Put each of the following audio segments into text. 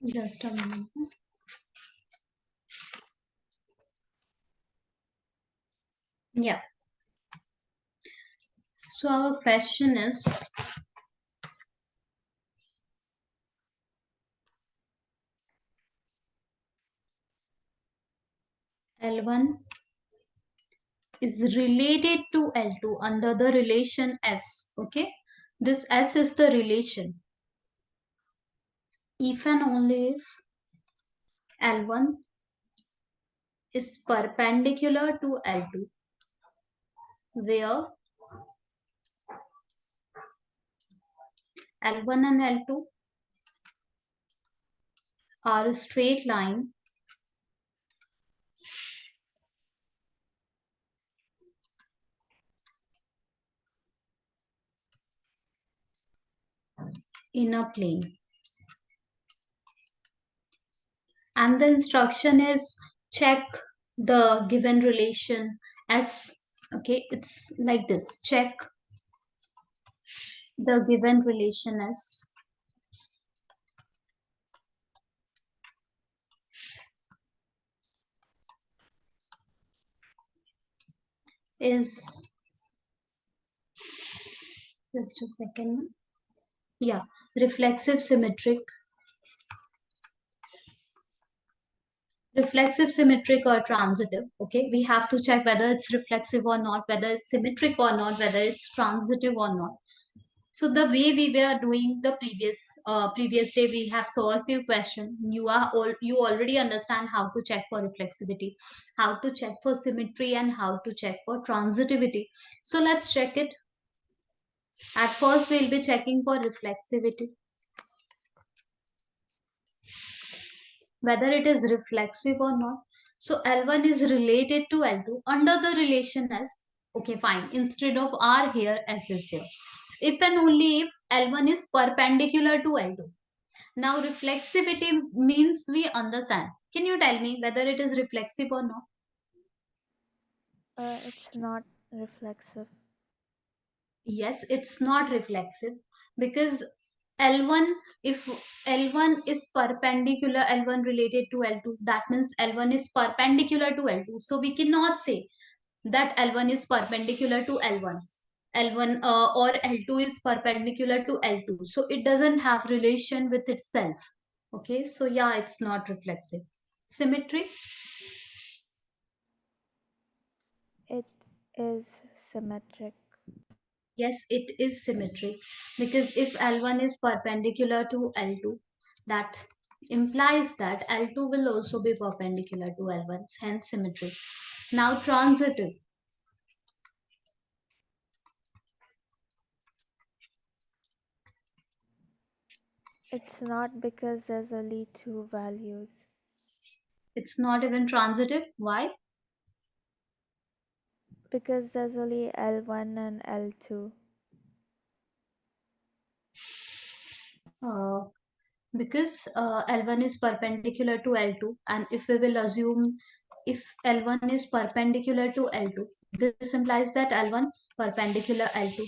Just a minute. Yeah. So our question is L1 is related to L2 under the relation S. Okay. This S is the relation. If and only if L1 is perpendicular to L2, where L1 and L2 are a straight line in a plane. And the instruction is check the given relation S. Okay, it's like this. Check the given relation S is, just a second. Yeah, reflexive symmetric. Reflexive symmetric or transitive. Okay, we have to check whether it's reflexive or not, whether it's symmetric or not, whether it's transitive or not. So the way we were doing the previous day, we have solved few questions. You already understand how to check for reflexivity, how to check for symmetry, and how to check for transitivity. So let's check it. At first, we'll be checking for reflexivity, whether it is reflexive or not. So L1 is related to L2 under the relation S. Okay, fine. Instead of R here, S is here. If and only if L1 is perpendicular to L2. Now, reflexivity means we understand. Can you tell me whether it is reflexive or not? It's not reflexive. Yes, it's not reflexive because L1, if L1 is perpendicular, L1 related to L2, that means L1 is perpendicular to L2. So we cannot say that L1 is perpendicular to L1. L1 or L2 is perpendicular to L2. So it doesn't have relation with itself. Okay, so yeah, it's not reflexive. Symmetry? It is symmetric. Yes, it is symmetric because if L1 is perpendicular to L2, that implies that L2 will also be perpendicular to L1, hence symmetric. Now transitive. It's not because there's only two values. It's not even transitive. Why? Because there's only L1 and L2. Uh, because L1 is perpendicular to L2, and if we will assume if L1 is perpendicular to L2, this implies that L1 perpendicular L2.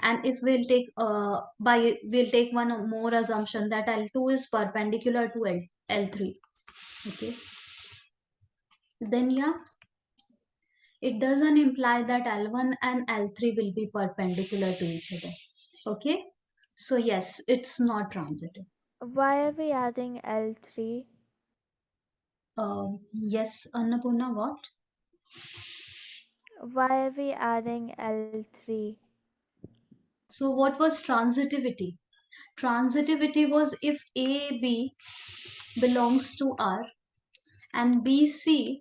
And if we'll take one more assumption that L2 is perpendicular to L3. Okay, then yeah, it doesn't imply that L1 and L3 will be perpendicular to each other. Okay, so yes, it's not transitive. Why are we adding L3? Yes, Annapurna, what? Why are we adding L3? So what was transitivity? Transitivity was if AB belongs to R and BC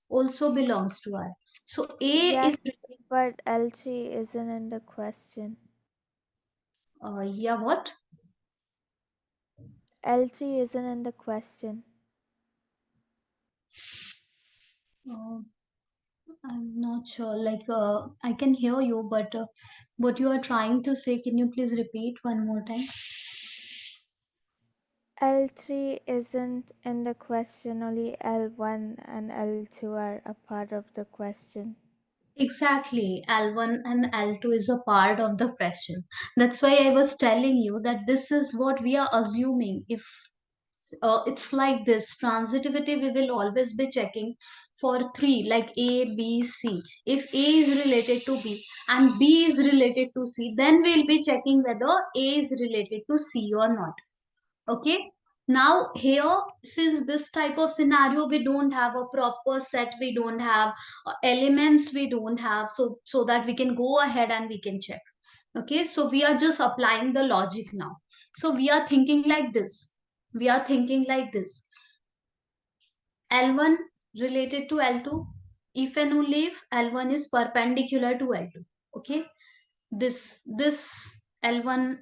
also belongs to R. So A is, Yes, but L3 isn't in the question. yeah, what? L3 isn't in the question. Uh, I'm not sure. Like, I can hear you, but what you are trying to say, can you please repeat one more time? L3 isn't in the question, only L1 and L2 are a part of the question. Exactly. L1 and L2 is a part of the question. That's why I was telling you that this is what we are assuming. If It's like this. Transitivity we will always be checking for three, like A, B, C. If A is related to B and B is related to C, then we'll be checking whether A is related to C or not. Okay. Now here, since this type of scenario, we don't have a proper set, we don't have elements, we don't have, so that we can go ahead and we can check. Okay, so we are just applying the logic now. So we are thinking like this. We are thinking like this. L1 related to L2, if and only if L1 is perpendicular to L2. Okay, this L1,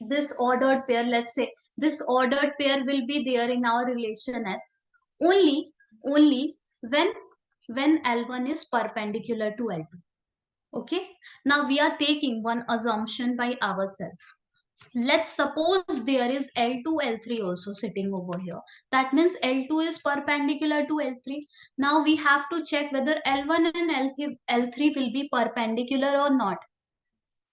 this ordered pair, let's say this ordered pair will be there in our relation S only when L1 is perpendicular to L2. Okay, now we are taking one assumption by ourselves. Let's suppose there is L2, L3 also sitting over here. That means L2 is perpendicular to L3. Now we have to check whether L1 and L3 will be perpendicular or not.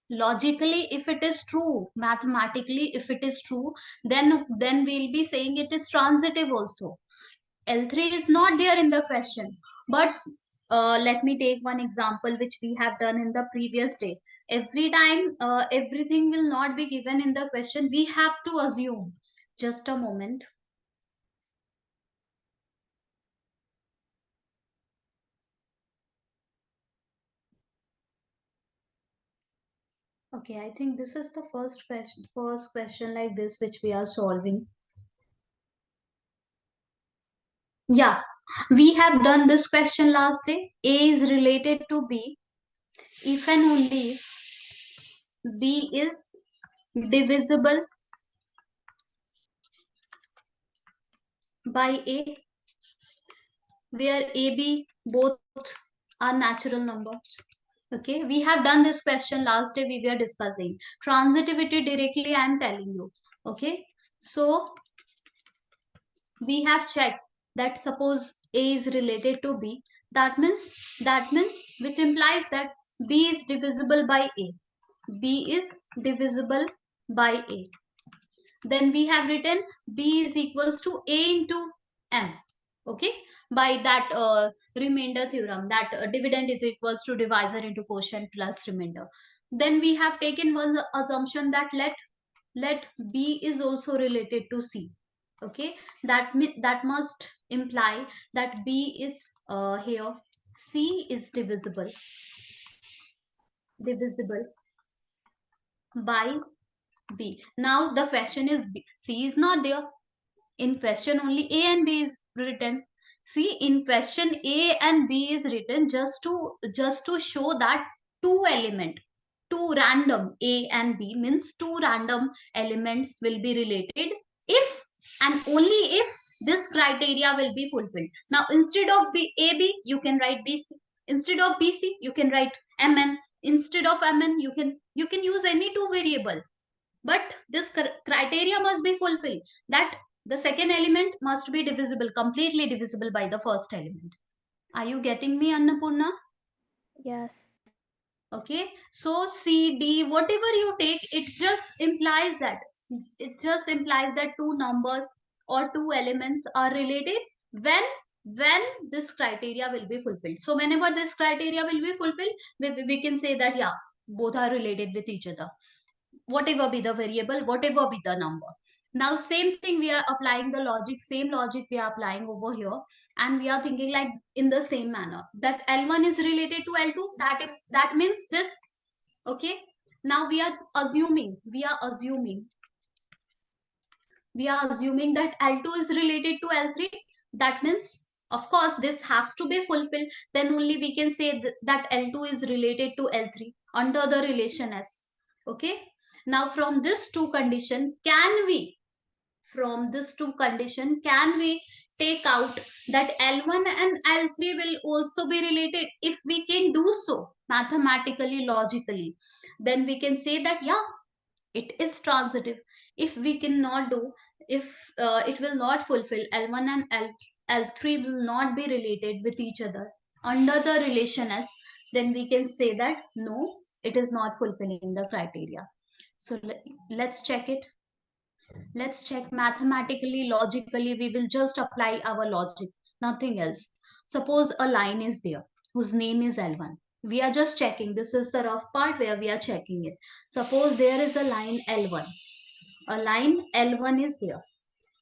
Logically, if it is true, mathematically, if it is true, then we'll be saying it is transitive also. L3 is not there in the question. But let me take one example which we have done in the previous day. Every time everything will not be given in the question, we have to assume. Just a moment. Okay, I think this is the first question like this which we are solving. Yeah, we have done this question last day. A is related to B if and only if B is divisible by A, where A, B both are natural numbers. Okay, we have done this question last day. We were discussing transitivity directly. I am telling you. Okay, so we have checked that suppose A is related to B. That means which implies that B is divisible by A. B is divisible by A. Then we have written B is equals to A into M. Okay, by that remainder theorem, that dividend is equals to divisor into quotient plus remainder. Then we have taken one assumption that let B is also related to C. Okay, that must imply that B is here, C is divisible by B. Now the question is B. C is not there. In question only A and B is written. See, in question A and B is written just to show that two random A and B means two random elements will be related if and only if this criteria will be fulfilled. Now instead of AB you can write BC. Instead of BC you can write MN. Instead of MN you can use any two variable, but this criteria must be fulfilled, that the second element must be completely divisible by the first element. Are you getting me, Annapurna? Yes. Okay, so C, D, whatever you take, it just implies that two numbers or two elements are related when when this criteria will be fulfilled. So whenever this criteria will be fulfilled, we can say that yeah, both are related with each other, whatever be the variable, whatever be the number. Now same thing we are applying the logic, same logic we are applying over here, and we are thinking like in the same manner that L1 is related to L2, that means this. Okay, now we are assuming that L2 is related to L3. That means, of course, this has to be fulfilled. Then only we can say that L2 is related to L3 under the relation S. Okay. Now, from this two condition, can we take out that L1 and L3 will also be related? If we can do so mathematically, logically, then we can say that yeah, it is transitive. If we cannot do, if it will not fulfill, L1 and L3 will not be related with each other under the relation S, then we can say that no, it is not fulfilling the criteria. So let's check it. Let's check mathematically, logically. We will just apply our logic, nothing else. Suppose a line is there whose name is L1. We are just checking. This is the rough part where we are checking it. Suppose there is a line L1. A line L1 is there,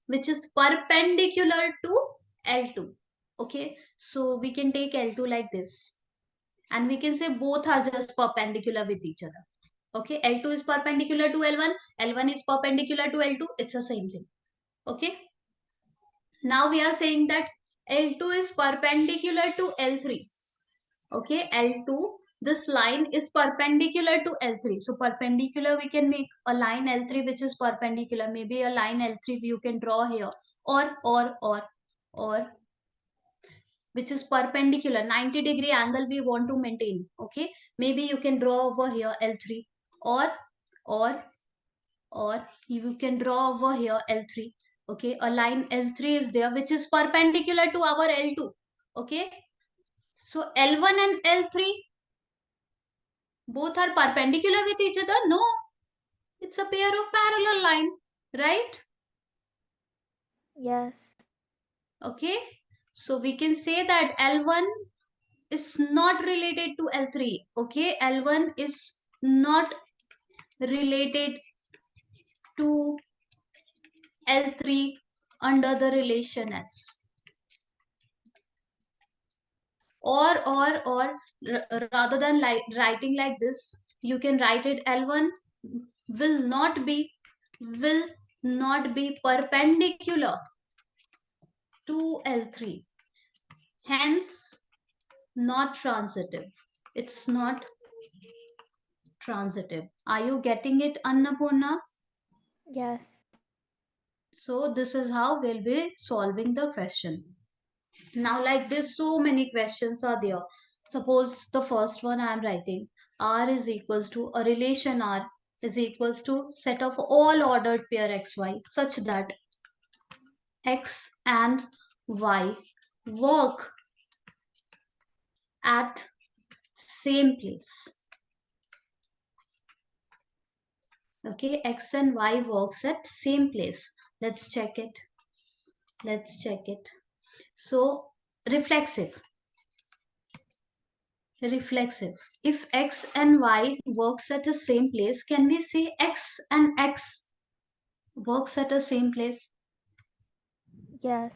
which is perpendicular to L2. Okay, so we can take L2 like this, and we can say both are just perpendicular with each other. Okay, L2 is perpendicular to L1, L1 is perpendicular to L2, it's the same thing. Okay, now we are saying that L2 is perpendicular to L3. Okay, L2, this line is perpendicular to L3. So perpendicular, we can make a line L3 which is perpendicular. Maybe a line L3 you can draw here, or which is perpendicular, 90-degree angle we want to maintain. Okay, maybe you can draw over here L3, or or or you can draw over here L3. Okay, a line L3 is there which is perpendicular to our L2. Okay, so L1 and L3 both are perpendicular with each other? No, it's a pair of parallel line, right? Yes. Okay, so we can say that L1 is not related to L3. Okay, L1 is not related to L3 under the relation S. Or rather than writing like this, you can write it L1 will not be will not be perpendicular to L3, hence not transitive. It's not transitive. Are you getting it, Annapurna? Yes. So this is how we'll be solving the question. Now, like this, so many questions are there. Suppose the first one I am writing, R is equals to a relation R is equals to set of all ordered pair xy such that x and y work at same place. Okay, x and y works at same place. Let's check it. Let's check it. So reflexive. Reflexive. If x and y works at the same place, can we say x and x works at the same place? Yes.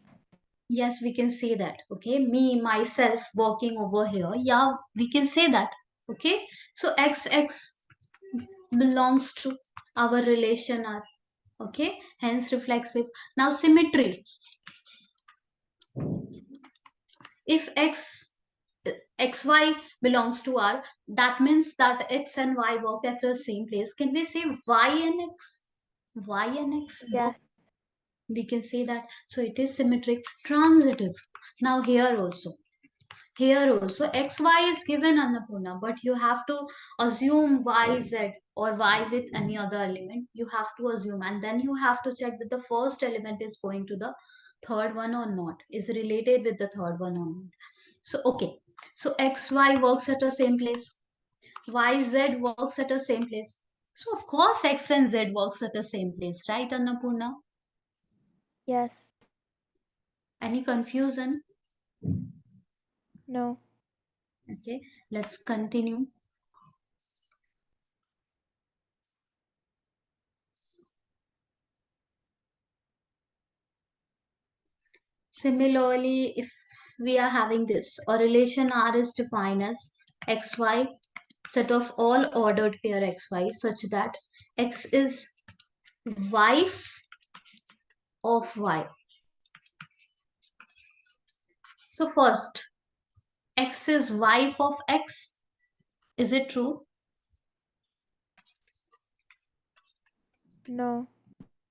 Yes, we can say that. Okay, me, myself working over here. Yeah, we can say that. Okay, so x belongs to our relation R. Okay, hence reflexive. Now symmetry. If xy belongs to R, that means that x and y work at the same place. Can we say y and x work? Yes. We can say that. So it is symmetric. Transitive. Now here also xy is given, Annapurna, but you have to assume yz or y with any other element. You have to assume, and then you have to check that the first element is going to the third one or not, is related with the third one or not. So okay, so xy works at the same place, yz works at the same place. So of course x and z works at the same place, right, Annapurna? Yes. Any confusion? No. Okay, let's continue. Similarly, if we are having this, a relation R is defined as xy set of all ordered pair xy such that x is wife of y. So first, x is wife of x. Is it true? No.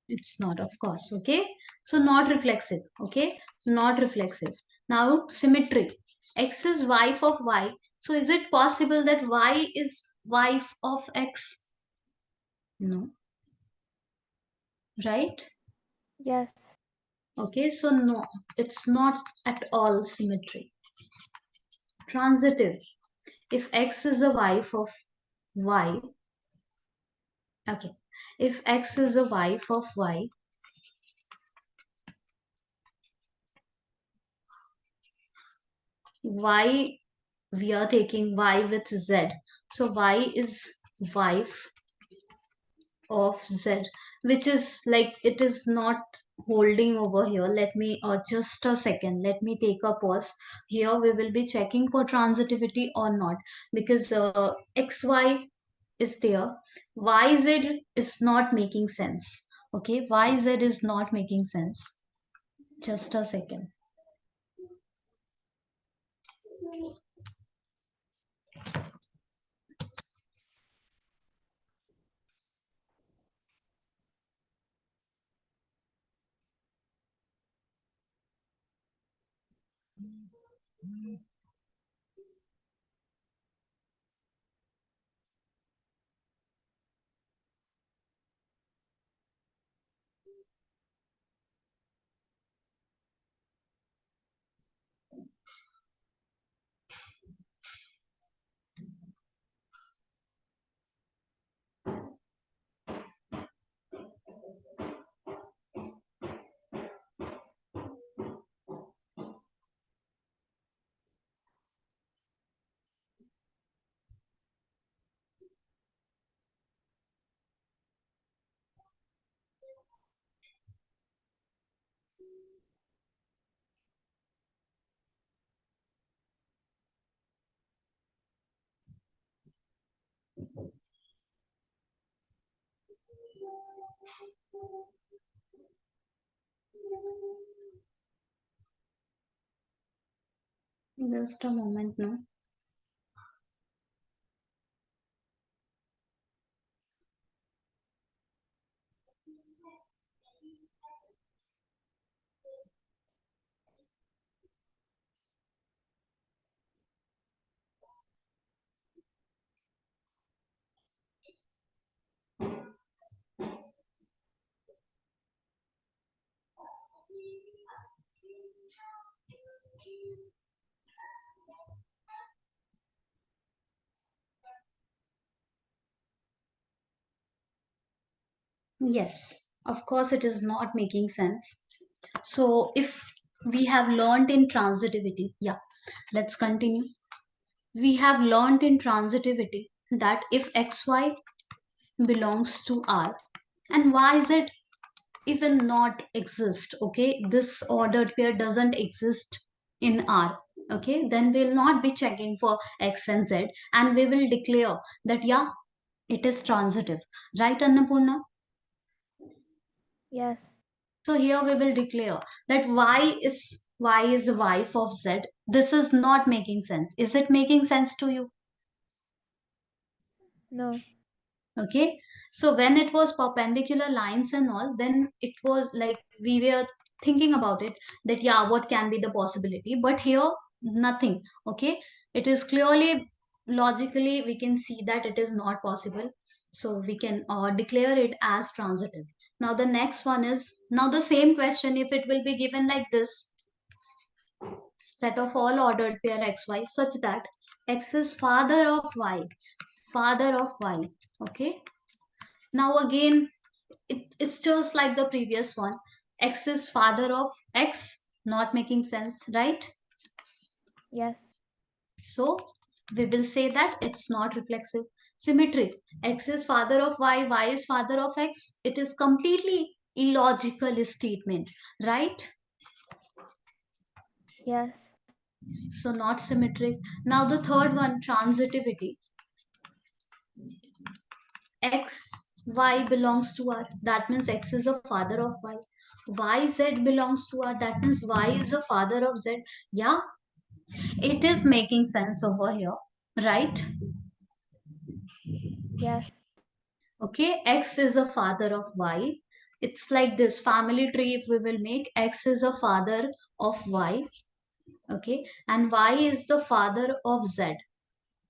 It's not, of course. Okay. So not reflexive. Okay. Not reflexive. Now symmetry. X is wife of y. So is it possible that y is wife of x? No. Right? Yes. Okay. So no, it's not at all symmetry. Transitive. If x is a wife of y, okay. If x is a wife of y, Y, we are taking Y with Z. So Y is wife of Z, which is like it is not holding over here. Let me just a second. Let me take a pause. Here we will be checking for transitivity or not, because XY is there. YZ is not making sense. Okay, YZ is not making sense. Just a second. Just a moment now. Yes, of course, it is not making sense. So, if we have learned in transitivity, yeah, let's continue. We have learned in transitivity that if xy belongs to R and yz even not exist, okay, this ordered pair doesn't exist in R, okay, then we'll not be checking for x and z, and we will declare that, yeah, it is transitive, right, Annapurna? Yes. So here we will declare that y is the wife of z. This is not making sense. Is it making sense to you? No. Okay. So when it was perpendicular lines and all, then it was like we were thinking about it, that yeah, what can be the possibility? But here nothing. Okay. It is clearly logically we can see that it is not possible. So we can declare it as transitive. Now the next one is now the same question, if it will be given like this, set of all ordered pair xy such that x is father of y, father of y. Okay. Now again, it's just like the previous one. X is father of x, not making sense, right? Yes. So we will say that it's not reflexive. Symmetry. X is father of y is father of x. It is completely illogical statement, right? Yes. So not symmetric. Now the third one, transitivity. X, y belongs to R. That means X is a father of Y. Y, Z belongs to R. That means Y is a father of Z. Yeah, it is making sense over here, right? Yes. Okay, X is a father of Y. It's like this family tree. If we will make X is a father of Y, okay, and Y is the father of Z,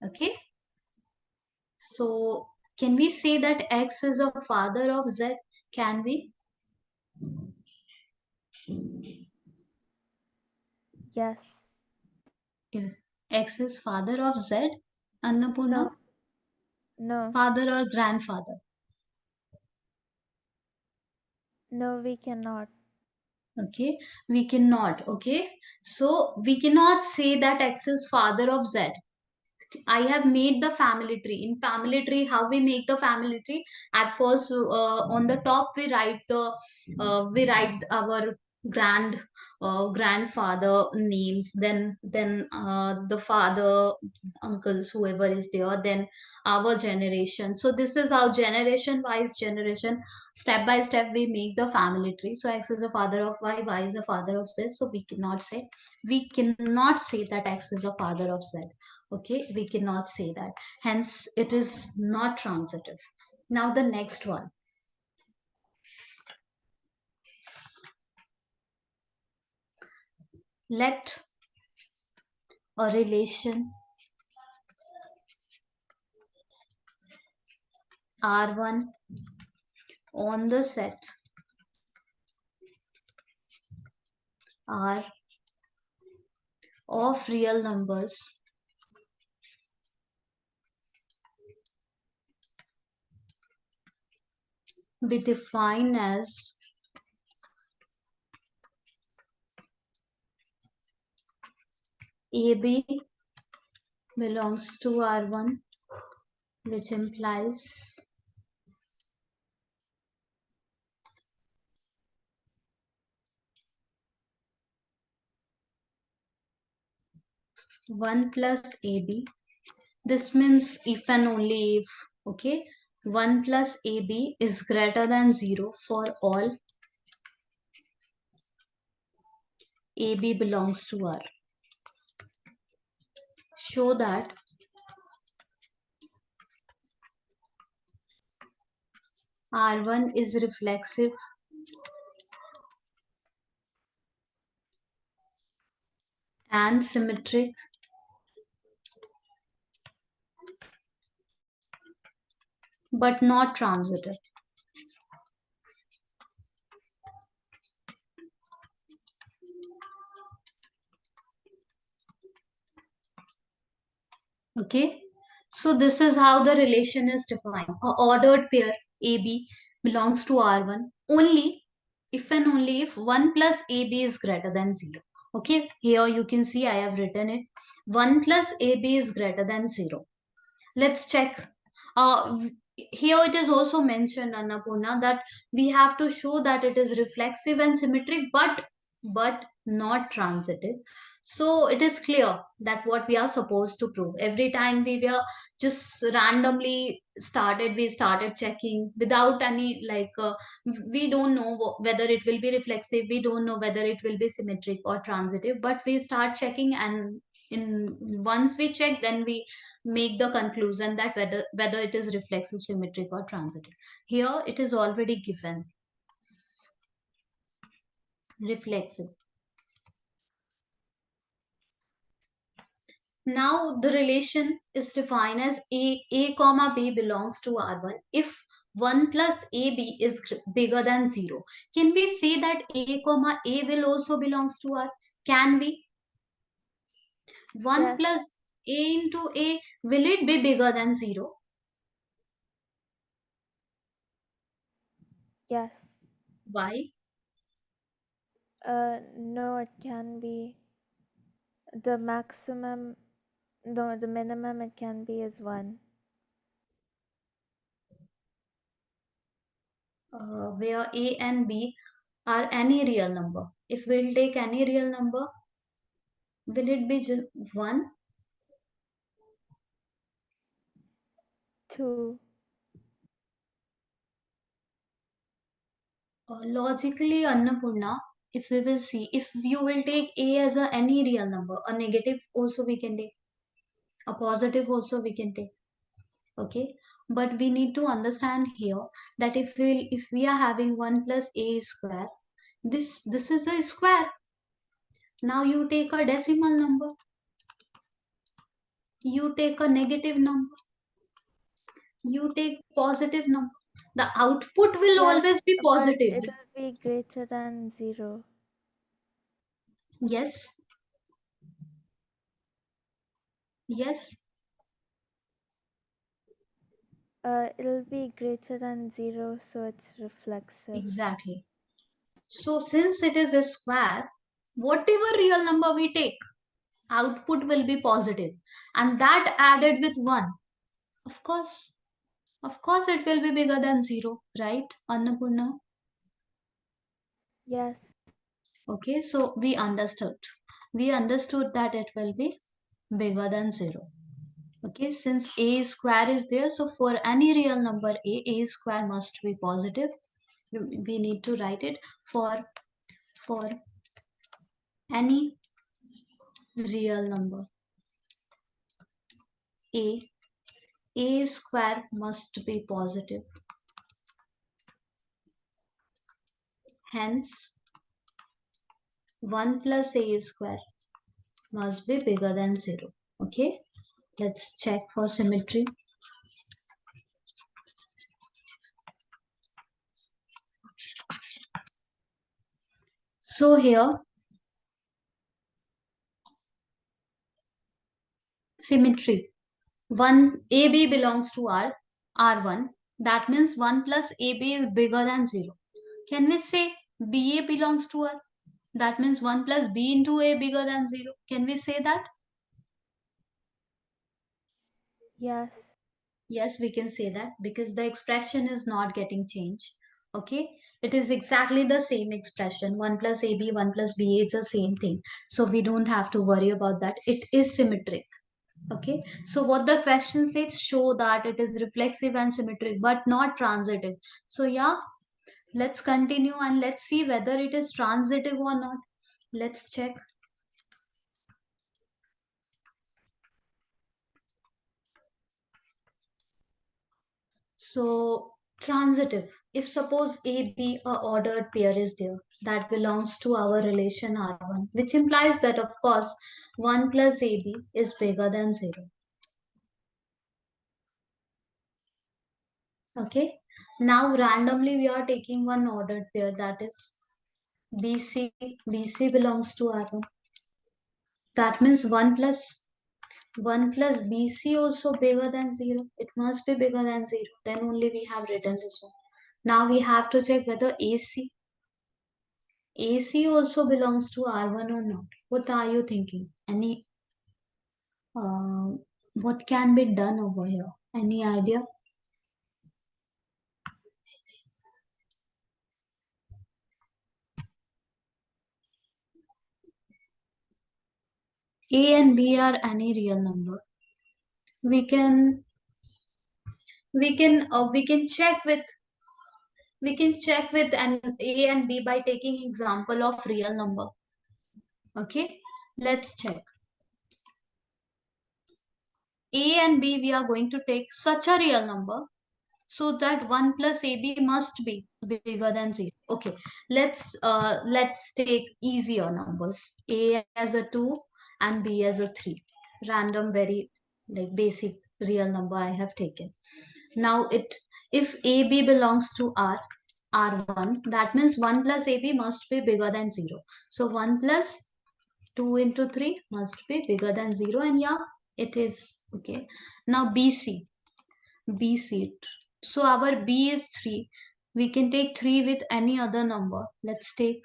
okay. So can we say that X is a father of Z? Can we? Yes. X is father of Z, Annapurna, No. No. father or grandfather. No, we cannot. Okay, we cannot. Okay, so we cannot say that X is father of Z. I have made the family tree. In family tree, how we make the family tree? At first, on the top we write our grand grandfather names. Then the father, uncles, whoever is there. Then our generation. So this is how generation step by step we make the family tree. So X is the father of Y is the father of Z. So we cannot say that X is the father of Z. Okay, we cannot say that. Hence, it is not transitive. Now, the next one. Let a relation R1 on the set R of real numbers be defined as AB belongs to R1, which implies 1 plus AB. This means if and only if, okay, 1 plus AB is greater than 0 for all AB belongs to R. Show that R1 is reflexive and symmetric but not transitive. Okay, so this is how the relation is defined. A ordered pair AB belongs to R1 only if and only if 1 plus AB is greater than 0. Okay, here you can see I have written it. 1 plus AB is greater than 0. Let's check. Here it is also mentioned, Annapurna, that we have to show that it is reflexive and symmetric, but not transitive. So it is clear that what we are supposed to prove. Every time we were just randomly we started checking without any we don't know whether it will be reflexive. We don't know whether it will be symmetric or transitive. But we start checking, and in once we check, then we make the conclusion that whether it is reflexive, symmetric, or transitive. Here it is already given reflexive. Now the relation is defined as a comma b belongs to R1 if 1 plus ab is bigger than 0. Can we say that a comma a will also belongs to R? Can we? 1 Yes, plus a into a, will it be bigger than 0? yes. Why? No, it can be the maximum. No, the minimum it can be is 1. Where a and b are any real number. If we'll take any real number, will it be just 1? 2. Logically, Annapurna, if we will see, if you will take a as a any real number, a negative also we can take, a positive also we can take. Okay, but we need to understand here that if we are having 1 plus a square, this is a square. Now you take a decimal number, you take a negative number, you take positive number, the output will Yes, always be but positive. it will be greater than 0. Yes, yes, It'll be greater than 0, so it's reflexive. exactly. So since it is a square, whatever real number we take, output will be positive, and that added with 1, of course, it will be bigger than 0, right, Annapurna? Yes. Okay, so we understood that it will be bigger than 0. Okay, since a square is there, so for any real number a square must be positive. We need to write it for any real number a square must be positive. Hence, 1 plus a square must be bigger than 0. Okay, let's check for symmetry. So here, symmetry. 1 AB belongs to R1. That means 1 plus AB is bigger than 0. Can we say BA belongs to R? That means 1 plus B into A bigger than 0. Can we say that? Yes. Yes, we can say that because the expression is not getting changed. Okay, it is exactly the same expression. 1 plus AB, 1 plus BA, it's the same thing. So we don't have to worry about that. It is symmetric. Okay, so what the question says, show that it is reflexive and symmetric but not transitive. So yeah, let's continue and let's see whether it is transitive or not. Let's check. So transitive, if suppose a b a ordered pair is there that belongs to our relation R1, which implies that of course 1 plus ab is bigger than 0. Okay, now randomly we are taking one ordered pair, that is BC. BC belongs to R1. That means 1 plus BC also bigger than 0. It must be bigger than 0. Then only we have written this one. Now we have to check whether AC also belongs to R1 or not. What are you thinking? Uh, what can be done over here? Any idea? A and B are any real number. We can we can check with an A and B by taking example of real number. Okay, let's check. A and B we are going to take such a real number so that 1 plus AB must be bigger than 0. Okay, let's take easier numbers. A as a 2 and B as a 3. Random, very like basic real number I have taken. Now if AB belongs to R1, that means 1 plus AB must be bigger than 0. So 1 plus 2 into 3 must be bigger than 0, and yeah, it is. Okay, now BC. So our B is 3. We can take 3 with any other number. Let's take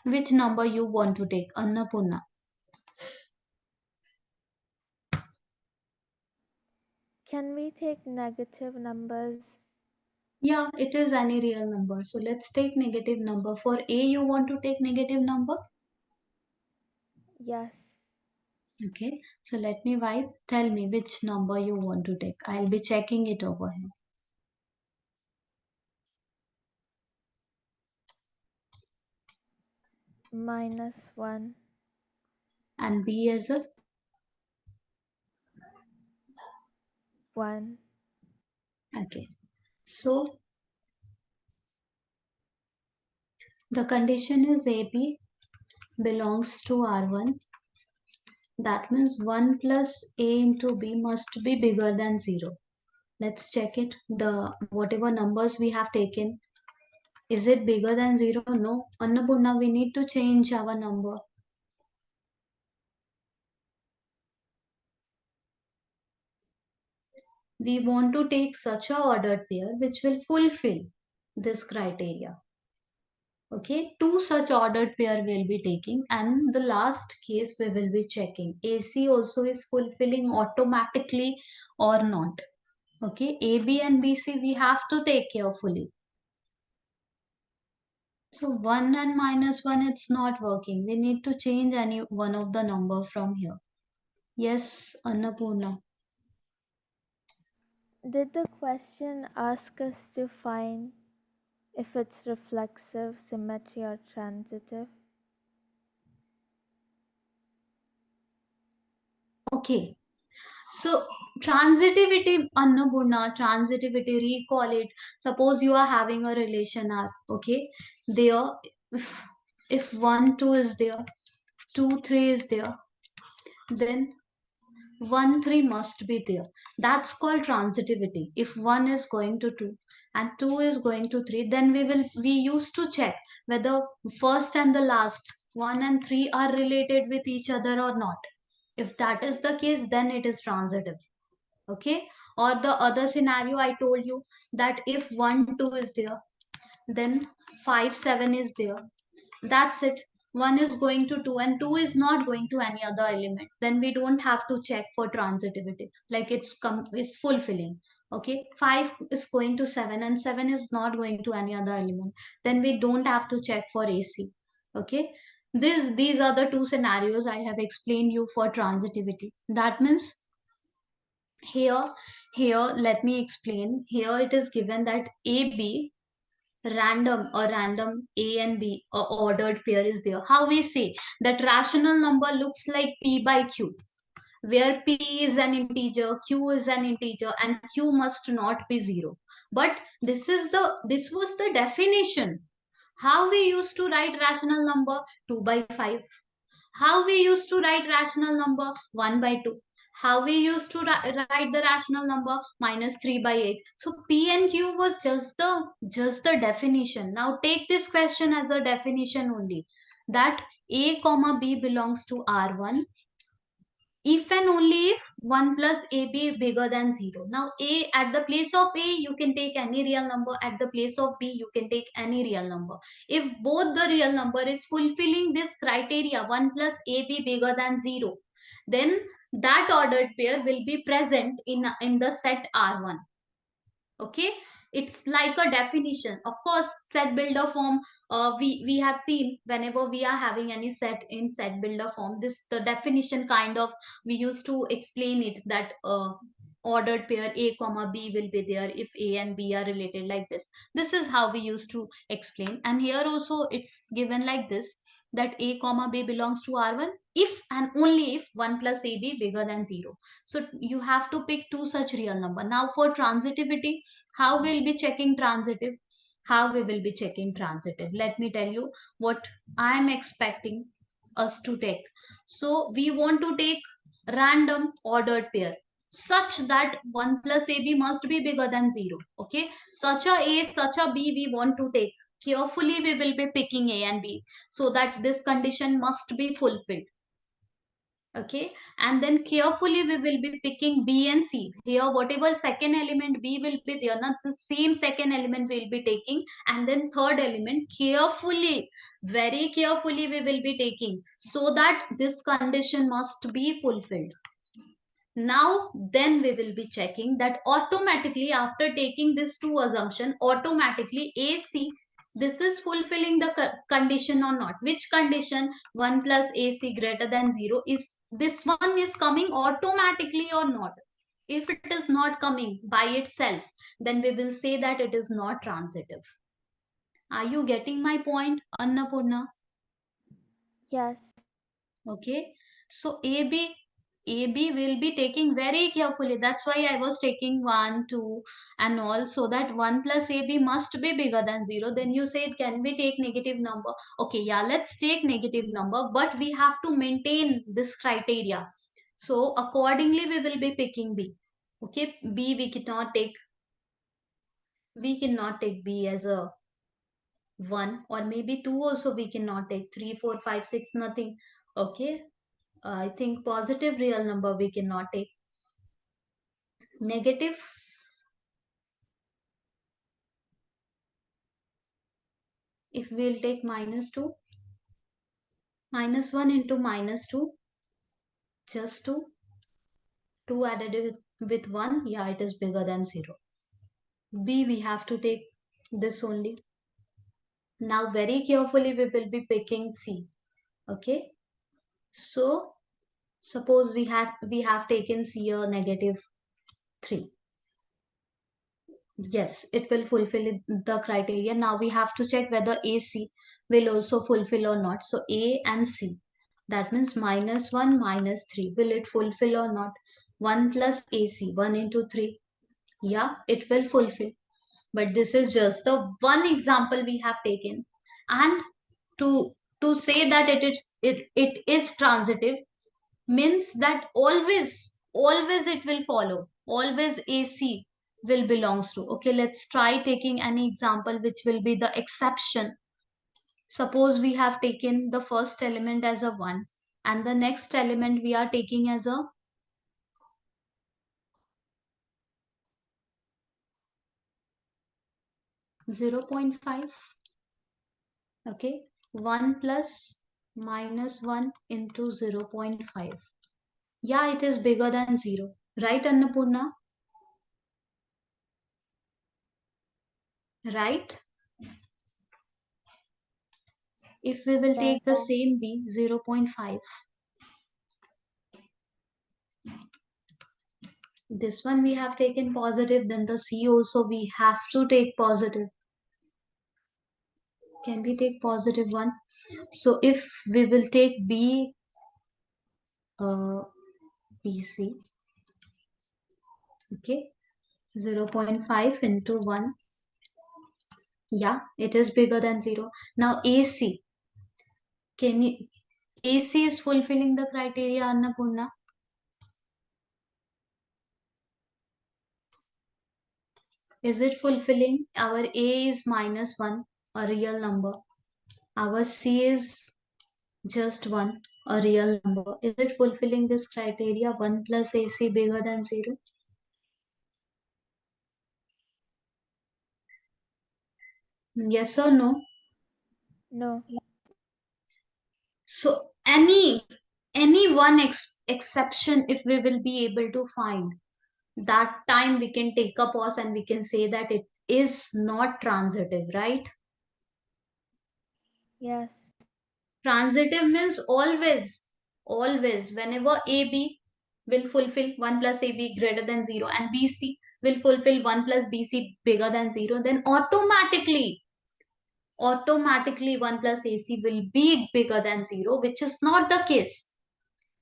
which number you want to take, Annapurna. Can we take negative numbers? Yeah, it is any real number. So let's take negative number. For A, you want to take negative number? Yes. Okay, so let me wipe. Tell me which number you want to take. I'll be checking it over here. -1. And B as a 1. okay. So the condition is AB belongs to R1. That means 1 plus A into B must be bigger than 0. Let's check it. The whatever numbers we have taken, is it bigger than 0? No. Annapurna, we need to change our number. We want to take such a ordered pair which will fulfill this criteria. Okay, two such ordered pair we'll be taking, and the last case we will be checking AC also is fulfilling automatically or not. Okay, AB and BC we have to take carefully. So 1 and minus 1 it's not working. We need to change any one of the number from here. Yes, Annapurna. Did the question ask us to find if it's reflexive, symmetry, or transitive? Okay. So transitivity, Annapurna, transitivity, recall it. Suppose you are having a relation R, okay? There, if, if 1, 2 is there, 2, 3 is there, then 1, 3 must be there. That's called transitivity. If 1 is going to 2 and 2 is going to 3, then we used to check whether first and the last 1 and 3 are related with each other or not. If that is the case, then it is transitive. Okay, or the other scenario I told you, that if 1 2 is there, then 5 7 is there, that's it. 1 is going to 2 and 2 is not going to any other element, then we don't have to check for transitivity, like it's fulfilling. Okay, 5 is going to 7 and 7 is not going to any other element, then we don't have to check for AC. Okay, these are the two scenarios I have explained you for transitivity. That means here, let me explain. Here it is given that AB random A and B, a ordered pair is there. How we say that rational number looks like P by Q, where P is an integer, Q is an integer, and Q must not be zero. But this was the definition. How we used to write rational number 2 by 5. How we used to write rational number 1 by 2. How we used to write the rational number minus 3 by 8. So P and Q was just the definition. Now take this question as a definition only, that A comma B belongs to R1 if and only if 1 plus AB bigger than 0. Now A, at the place of A you can take any real number, at the place of B you can take any real number. If both the real number is fulfilling this criteria, 1 plus AB bigger than 0, then that ordered pair will be present in the set R1. Okay, it's like a definition. Of course, set builder form, we have seen whenever we are having any set in set builder form, this the definition kind of we used to explain it, that ordered pair A comma B will be there if A and B are related, like this is how we used to explain. And here also it's given like this, that A comma B belongs to R1 if and only if 1 plus AB bigger than 0. So you have to pick two such real number. Now for transitivity, how we'll be checking transitive? How we will be checking transitive? Let me tell you what I am expecting us to take. So we want to take random ordered pair such that 1 plus AB must be bigger than 0. Okay, such a such a B we want to take. Carefully we will be picking A and B so that this condition must be fulfilled. Okay, and then carefully we will be picking B and C. Here whatever second element B will be there, not the same second element we will be taking, and then third element carefully, very carefully we will be taking, so that this condition must be fulfilled. Now then we will be checking that automatically, after taking this two assumption, automatically AC, this is fulfilling the condition or not. Which condition? 1 plus AC greater than 0, is this one is coming automatically or not? If it is not coming by itself, then we will say that it is not transitive. Are you getting my point, Annapurna? Yes. Okay, so AB will be taking very carefully. That's why I was taking 1, 2 and all, so that 1 plus AB must be bigger than 0. Then you said, can we take negative number? Okay, yeah, let's take negative number, but we have to maintain this criteria. So accordingly, we will be picking B. Okay, B we cannot take B as a 1, or maybe 2 also we cannot take, 3, 4, 5, 6, nothing. Okay, I think positive real number we cannot take. Negative, If we'll take minus 2, minus 1 into minus 2, just 2, 2 added with 1, yeah, it is bigger than 0. B, we have to take this only. Now very carefully we will be picking C. Okay. So suppose we have taken C a negative 3. Yes, it will fulfill the criteria. Now we have to check whether AC will also fulfill or not. So A and C. That means minus 1, minus 3. Will it fulfill or not? 1 plus AC, 1 into 3. Yeah, it will fulfill. But this is just the one example we have taken. And to to say that it is transitive means that always it will follow, always AC will belongs to. Okay, let's try taking any example which will be the exception. Suppose we have taken the first element as a 1 and the next element we are taking as a 0.5. Okay, 1 plus minus 1 into 0.5. Yeah, it is bigger than 0, right, Annapurna? Right? If we will Yes. take the same B, 0.5, this one we have taken positive, then the C also we have to take positive. Can we take positive one? So if we will take B, uh, BC, okay, 0.5 into 1, yeah, it is bigger than 0. Now AC, can you, AC is fulfilling the criteria, Annapurna? Is it fulfilling? Our A is minus 1, a real number. Our C is just 1, a real number. Is it fulfilling this criteria? 1 plus AC bigger than 0? Yes or no? No. So any one exception if we will be able to find, that time we can take a pause and we can say that it is not transitive, right? Yes. Transitive means always whenever AB will fulfill 1 plus AB greater than 0 and BC will fulfill 1 plus BC bigger than 0, then automatically 1 plus AC will be bigger than 0, which is not the case.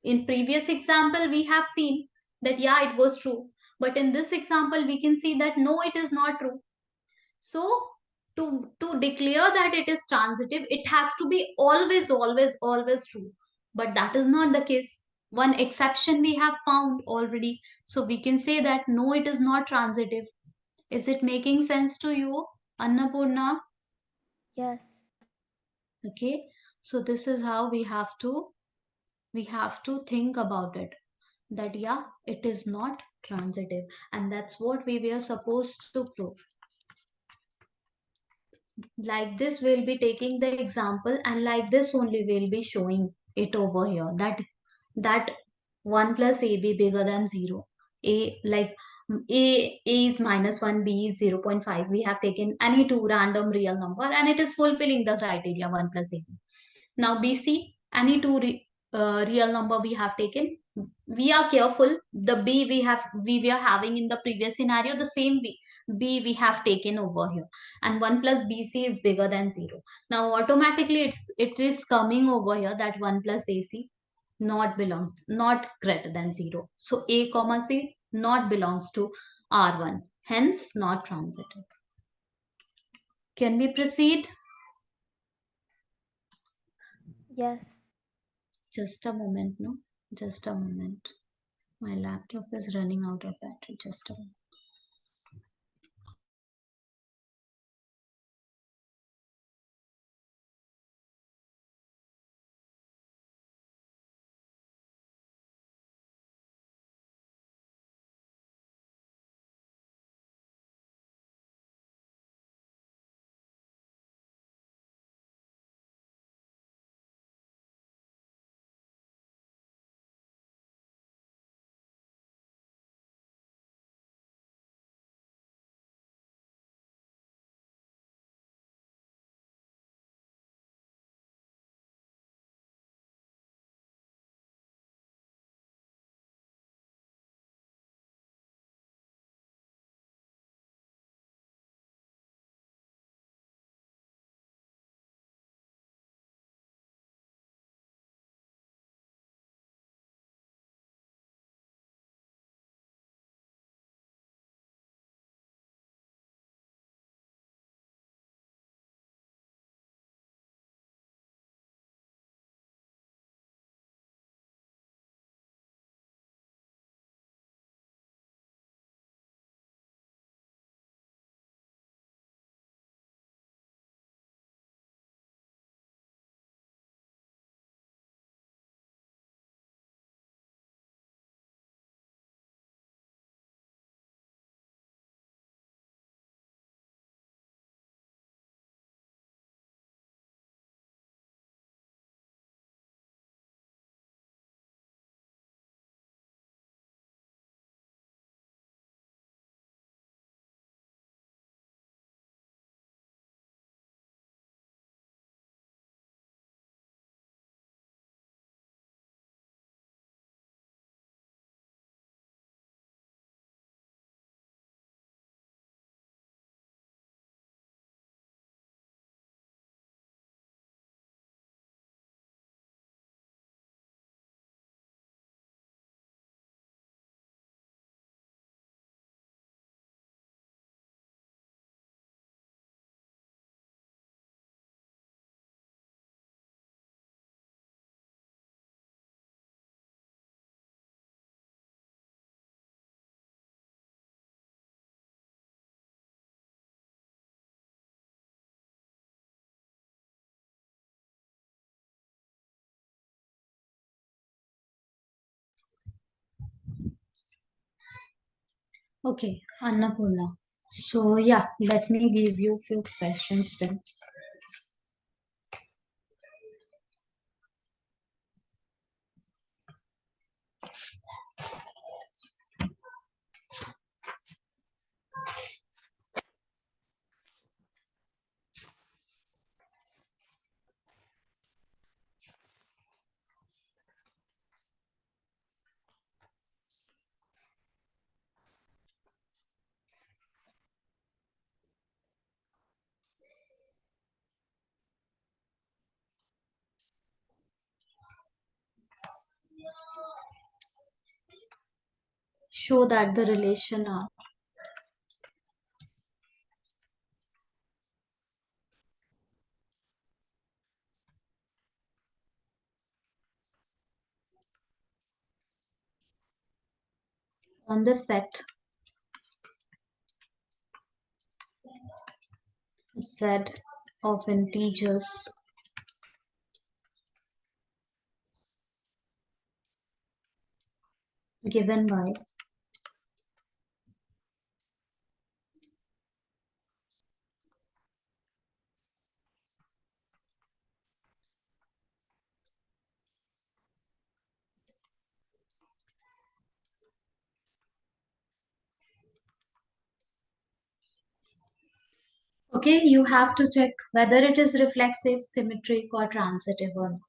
In previous example, we have seen that yeah, it was true. But in this example, we can see that no, it is not true. So to declare that it is transitive, it has to be always true. But that is not the case. One exception we have found already. So we can say that no, it is not transitive. Is it making sense to you, Annapurna? Yes. Okay. So this is how we have to think about it, that yeah, it is not transitive, and that's what we were supposed to prove. Like this we'll be taking the example, and like this only we'll be showing it over here, that 1 plus ab bigger than 0. A, like, a is minus 1, b is 0.5. We have taken any two random real number and it is fulfilling the criteria 1 plus ab. Now BC, any two real number we have taken. We are careful. The B we were having in the previous scenario, the same B we have taken over here, and 1 plus BC is bigger than 0. Now automatically it is coming over here that 1 plus AC not greater than 0. So A comma C not belongs to R1, hence not transitive. Can we proceed? Yes. Just a moment, no? Just a moment. My laptop is running out of battery. Just a moment. Okay, Annapurna. So yeah, let me give you few questions then. Show that the relation are on the set of integers given by. Okay, you have to check whether it is reflexive, symmetric, or transitive or not.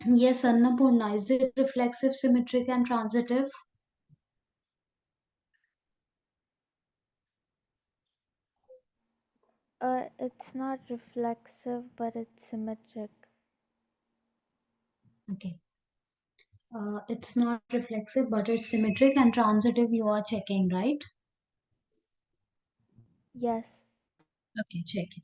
Yes, Annapurna, is it reflexive, symmetric, and transitive? It's not reflexive, but it's symmetric. Okay. It's not reflexive, but it's symmetric and transitive. You are checking, right? Yes, Okay, check it.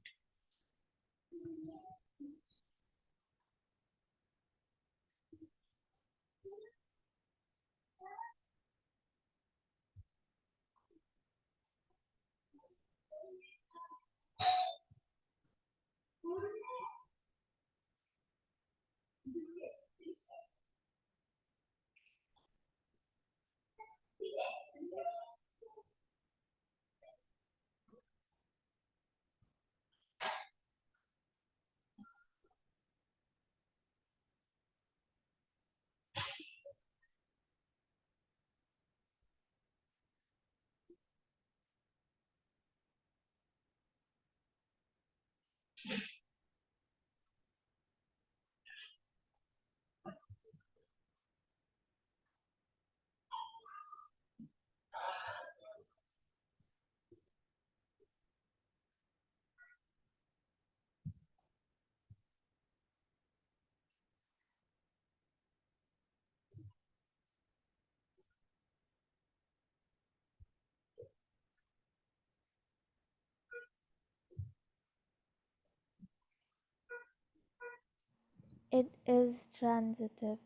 it is transitive.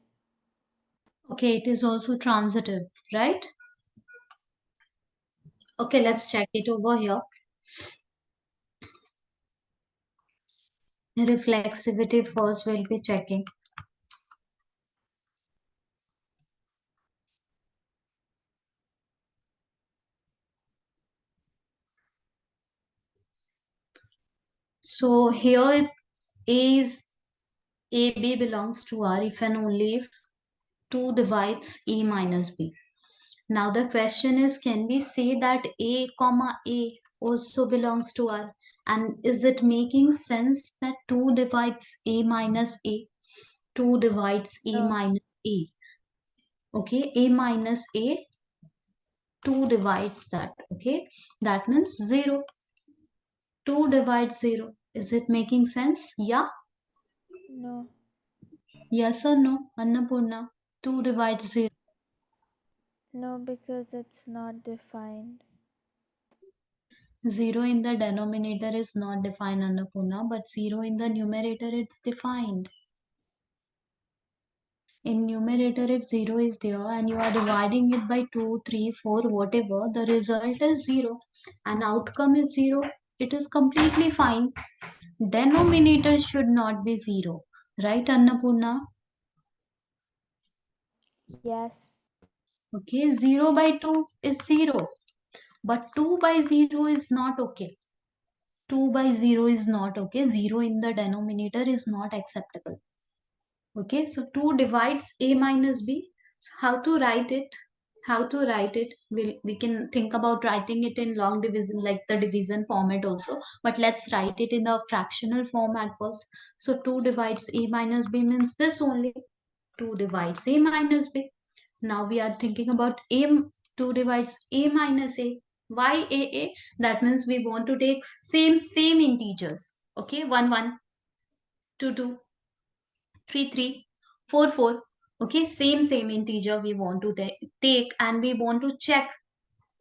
Okay, it is also transitive, right? Okay, Yes, let's check it over here. Reflexivity first we'll be checking. So here it is AB belongs to R if and only if 2 divides A minus B. Now the question is, can we say that A comma A also belongs to R? And is it making sense that 2 divides A minus A? 2 divides A no, minus A. Okay, A minus A, 2 divides that. Okay, that means 0. 2 divides 0. Is it making sense? Yeah? no, Yes or no? Annapurna. 2 divides 0. no, because it's not defined. 0 in the denominator is not defined, Annapurna, but 0 in the numerator it's defined. In numerator, if 0 is there and you are dividing it by 2, 3, 4, whatever, the result is 0 and outcome is 0. It is completely fine. Denominator should not be 0. Right, Annapurna? Yes, Okay, 0 by 2 is 0. But 2 by 0 is not okay. 2 by 0 is not okay. 0 in the denominator is not acceptable. Okay, so 2 divides A minus B. So how to write it? How to write it? We can think about writing it in long division, like the division format also. But let's write it in the fractional format first. So 2 divides A minus B means this only. 2 divides A minus B. Now we are thinking about A. 2 divides A minus A. Why A? That means we want to take same integers. Okay, 1 1, 2 2, 3 3, 4 4. Okay, same integer we want to take and we want to check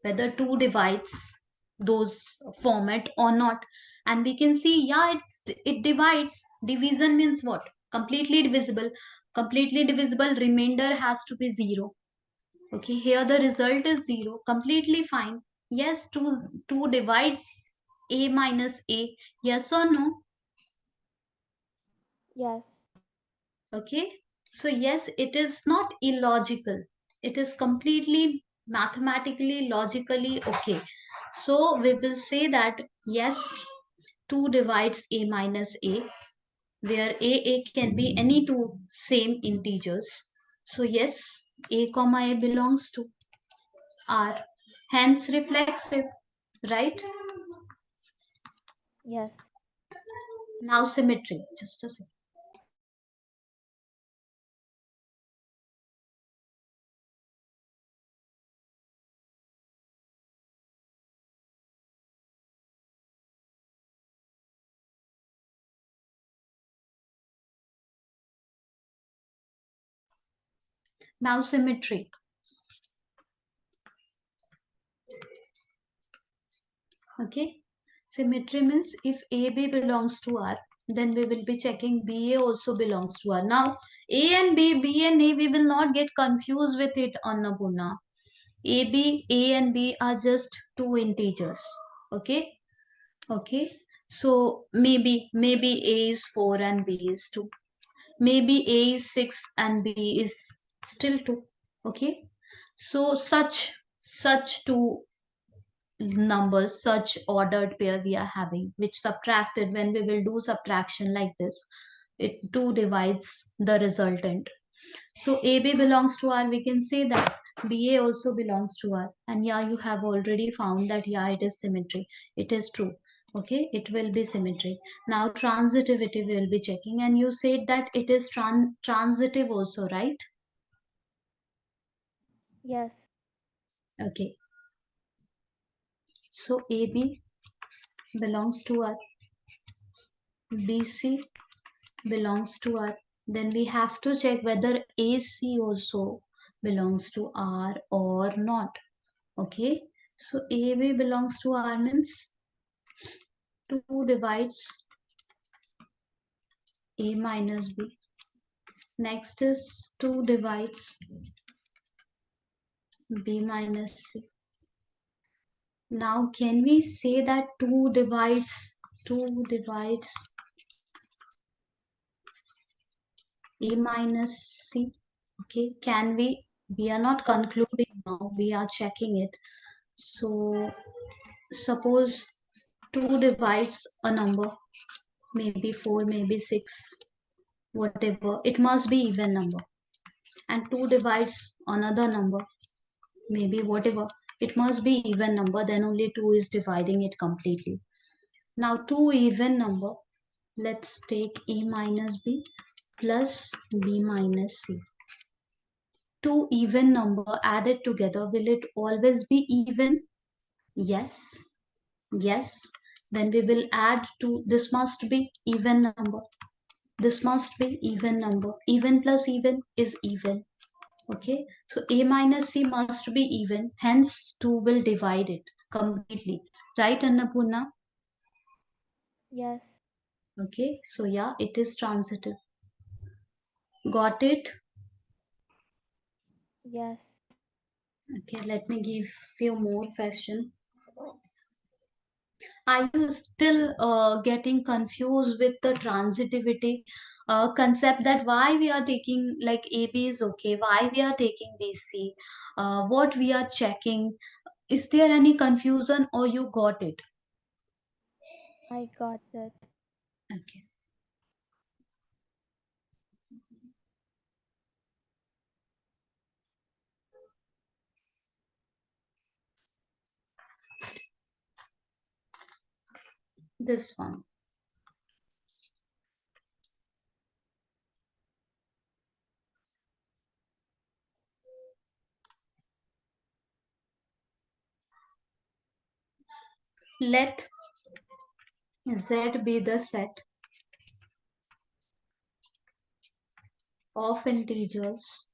whether 2 divides those format or not. And we can see, yeah, it divides. Division means what? Completely divisible. Completely divisible, remainder has to be 0. Okay, here the result is 0. Completely fine. Yes, 2 divides A minus A. Yes or no? yes, Okay, so yes, it is not illogical. It is completely mathematically, logically okay. So we will say that yes, 2 divides A minus A, where A can be any two same integers. So yes, A comma A belongs to R, hence reflexive, right? yes. Now symmetry, just a second. Now symmetry. Okay. Symmetry means if AB belongs to R, then we will be checking BA also belongs to R. Now A and B, B and A, we will not get confused with it, Annapurna. A and B are just two integers. Okay. Okay. So maybe A is 4 and B is 2. Maybe A is 6 and B is still 2. Okay. So such two numbers, such ordered pair we are having, which subtracted, when we will do subtraction like this, it 2 divides the resultant. So AB belongs to R, we can say that BA also belongs to R. And yeah, you have already found that yeah, it is symmetry. It is true. Okay, it will be symmetry. Now transitivity we will be checking, and you said that it is transitive also, right? Yes. Okay. So AB belongs to R, BC belongs to R. Then we have to check whether AC also belongs to R or not. Okay. So AB belongs to R means 2 divides A minus B. Next is 2 divides B minus C. Now can we say that 2 divides A minus C? Okay, can we? We are not concluding now, we are checking it. So suppose 2 divides a number, maybe 4, maybe 6, whatever. It must be even number. And 2 divides another number, maybe whatever. It must be even number, then only 2 is dividing it completely. Now 2 even number, let's take A minus B plus B minus C. 2 even number added together, will it always be even? Yes. Yes. Then we will add 2. This must be even number. This must be even number. Even plus even is even. Okay. So A minus C must be even. Hence 2 will divide it completely. Right, Annapurna? Yes. Okay. So yeah, it is transitive. Got it? Yes. Okay. Let me give few more questions. Are you still getting confused with the transitivity concept, that why we are taking like AB is okay, why we are taking BC, what we are checking? Is there any confusion or you got it? I got it. Okay. This one. Let Z be the set of integers.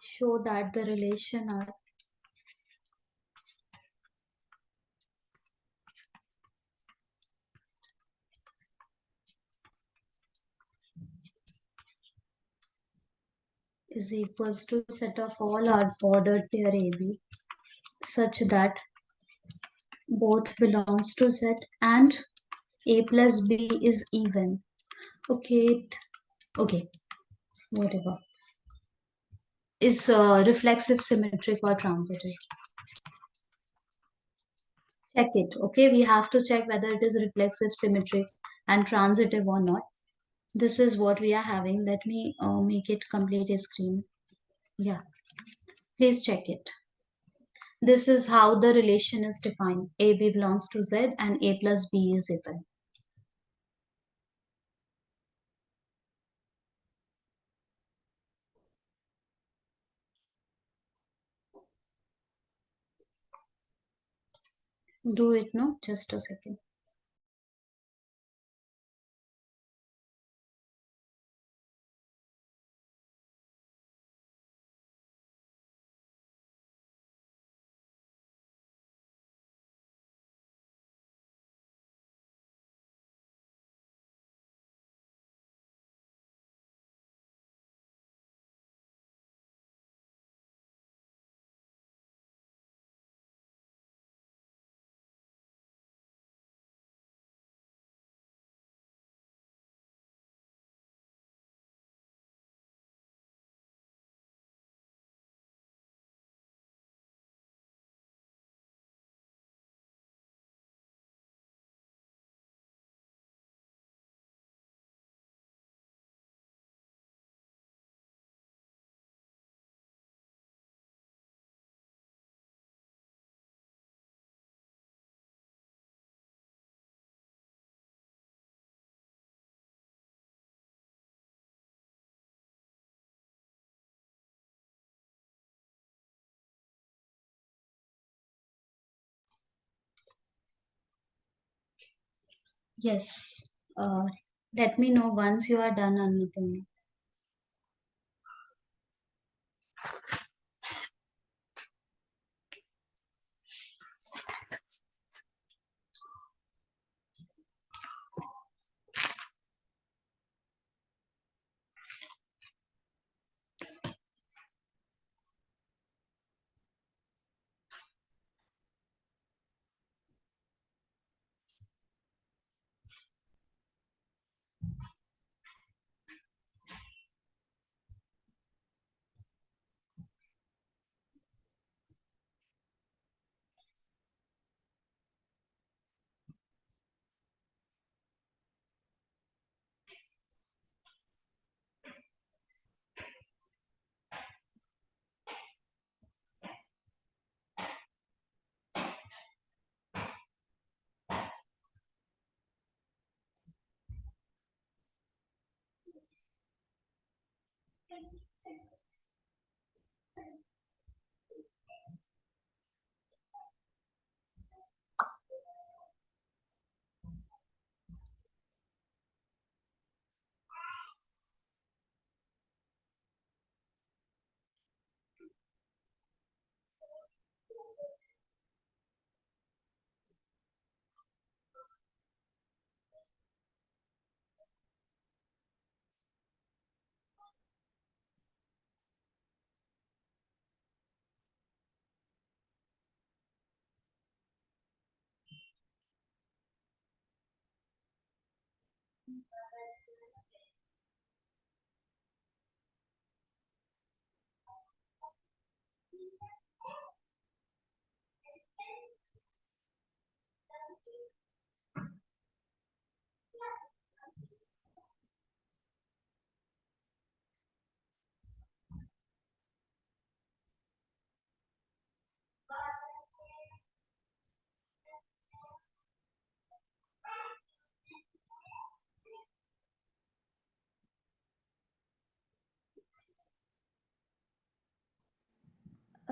Show that the relation R is equals to set of all our ordered pair AB, such that both belongs to Z and A plus B is even. Okay, okay, whatever. Is reflexive, symmetric, or transitive? Check it. Okay, we have to check whether it is reflexive, symmetric, and transitive or not. This is what we are having. Let me make it complete a screen. Yeah, please check it. This is how the relation is defined. AB belongs to Z and A plus B is even. Do it, no? Just a second. Yes. Let me know once you are done, Annapurna.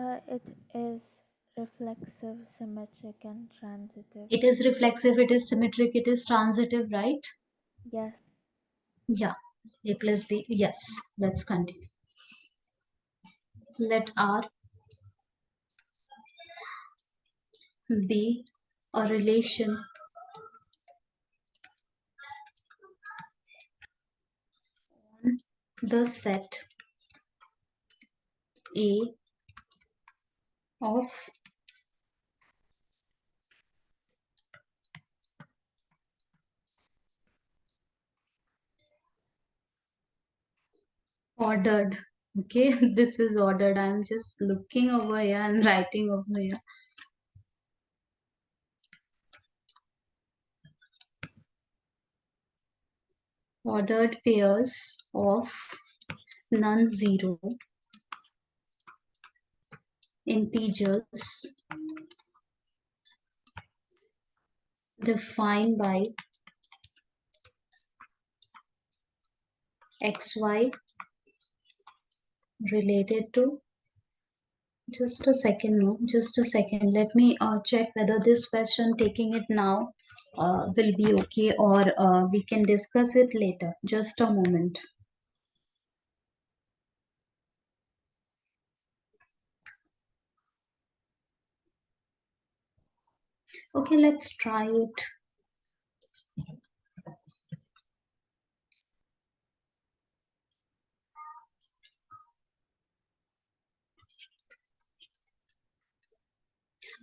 It is reflexive, symmetric, and transitive. It is reflexive, it is symmetric, it is transitive, right? Yes. Yeah. A plus B. Yes. Let's continue. Let R be a relation on the set A of ordered. Okay, this is ordered. I'm just looking over here and writing over here. Ordered pairs of non-zero integers defined by xy related to, just a second, no, just a second. Let me check whether this question taking it now will be okay, or we can discuss it later. Just a moment. Okay, let's try it.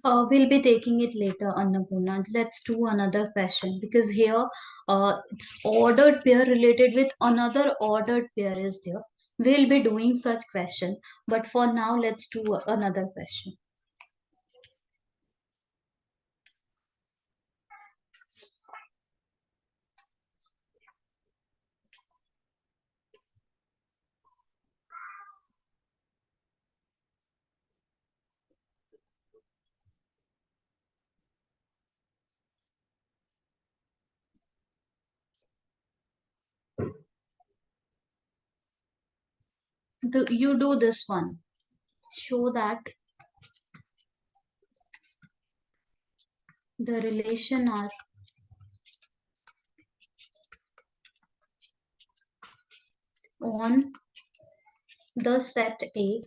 We'll be taking it later, Annapurna. Let's do another question, because here it's ordered pair related with another ordered pair is there. We'll be doing such question, but for now, let's do another question. You do this one. Show that the relation are on the set A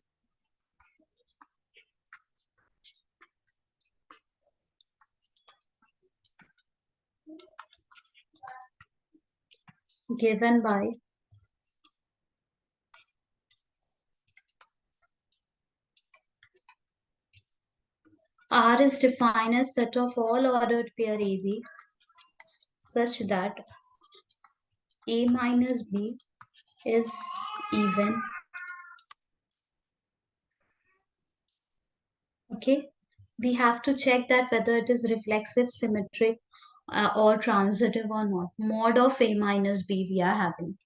given by R is defined as set of all ordered pair AB such that A minus B is even. Okay, we have to check that whether it is reflexive, symmetric, or transitive or not. Mod of A minus B we are having.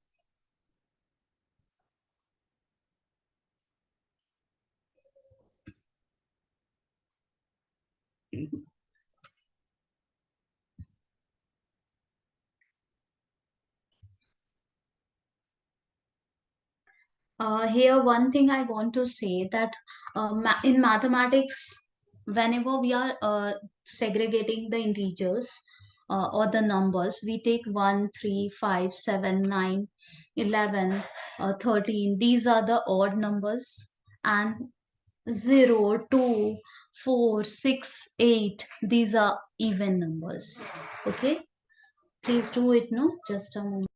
Here, one thing I want to say that in mathematics, whenever we are segregating the integers or the numbers, we take 1, 3, 5, 7, 9, 11, 13. These are the odd numbers. And 0, 2, 4, 6, 8. These are even numbers. Okay, please do it. No, just a moment.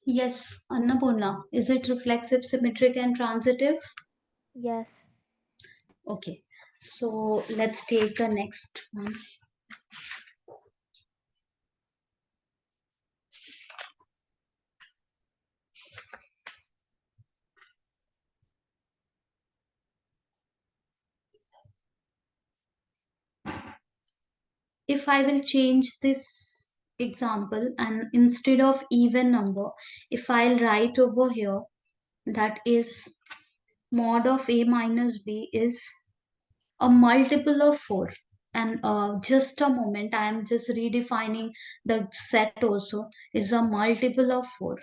Yes, Annapurna. Is it reflexive, symmetric, and transitive? Yes. Okay. So let's take the next one. if I will change this example, and instead of even number, if I'll write over here, that is mod of a minus b is a multiple of 4. And just a moment, I am just redefining the set also, is a multiple of 4.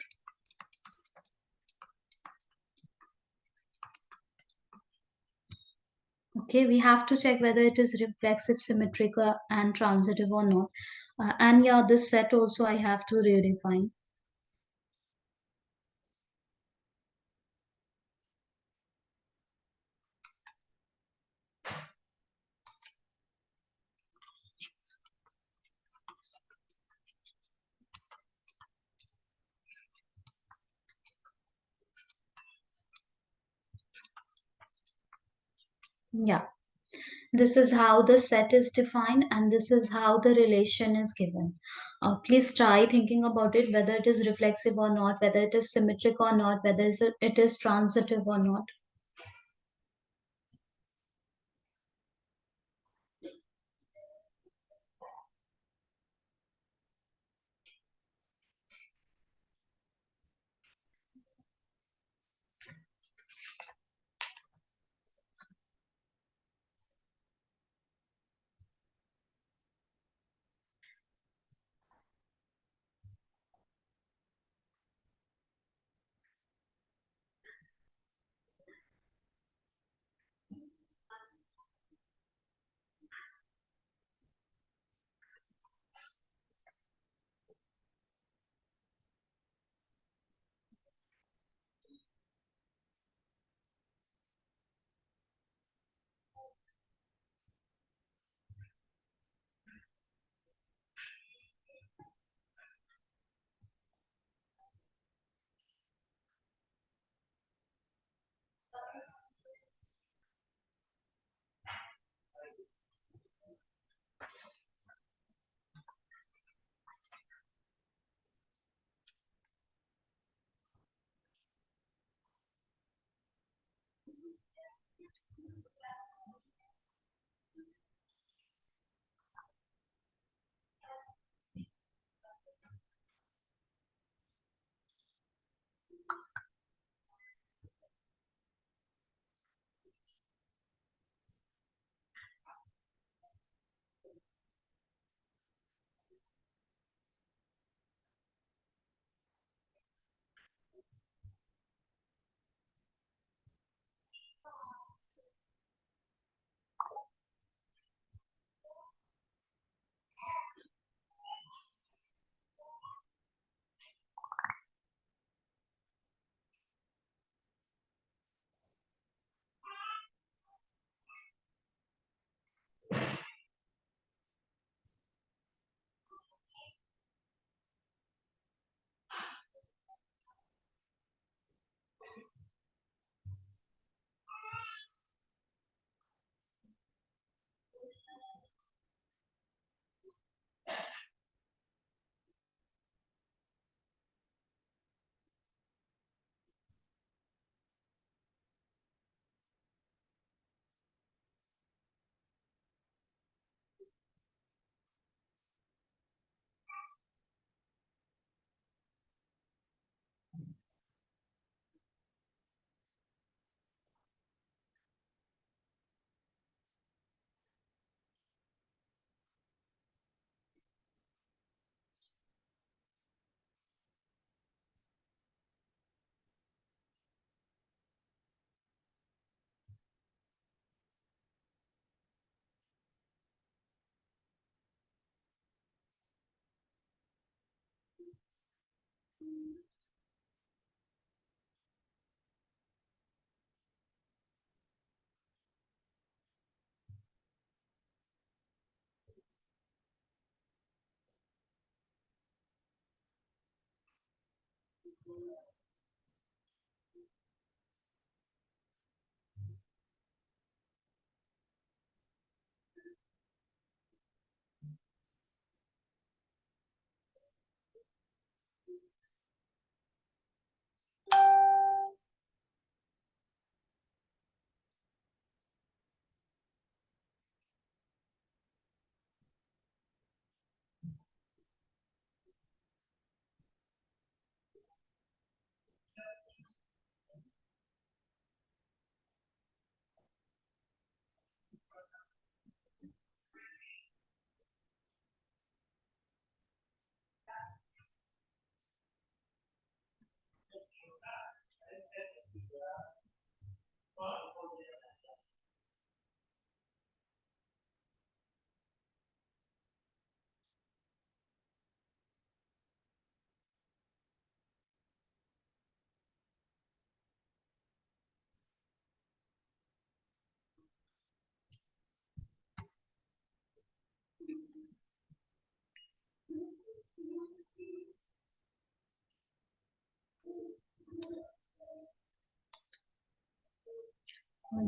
Okay, we have to check whether it is reflexive, symmetric, and transitive or not. And yeah, this set also I have to redefine. Yeah, this is how the set is defined, and this is how the relation is given. Please try thinking about it, whether it is reflexive or not, whether it is symmetric or not, whether it is transitive or not.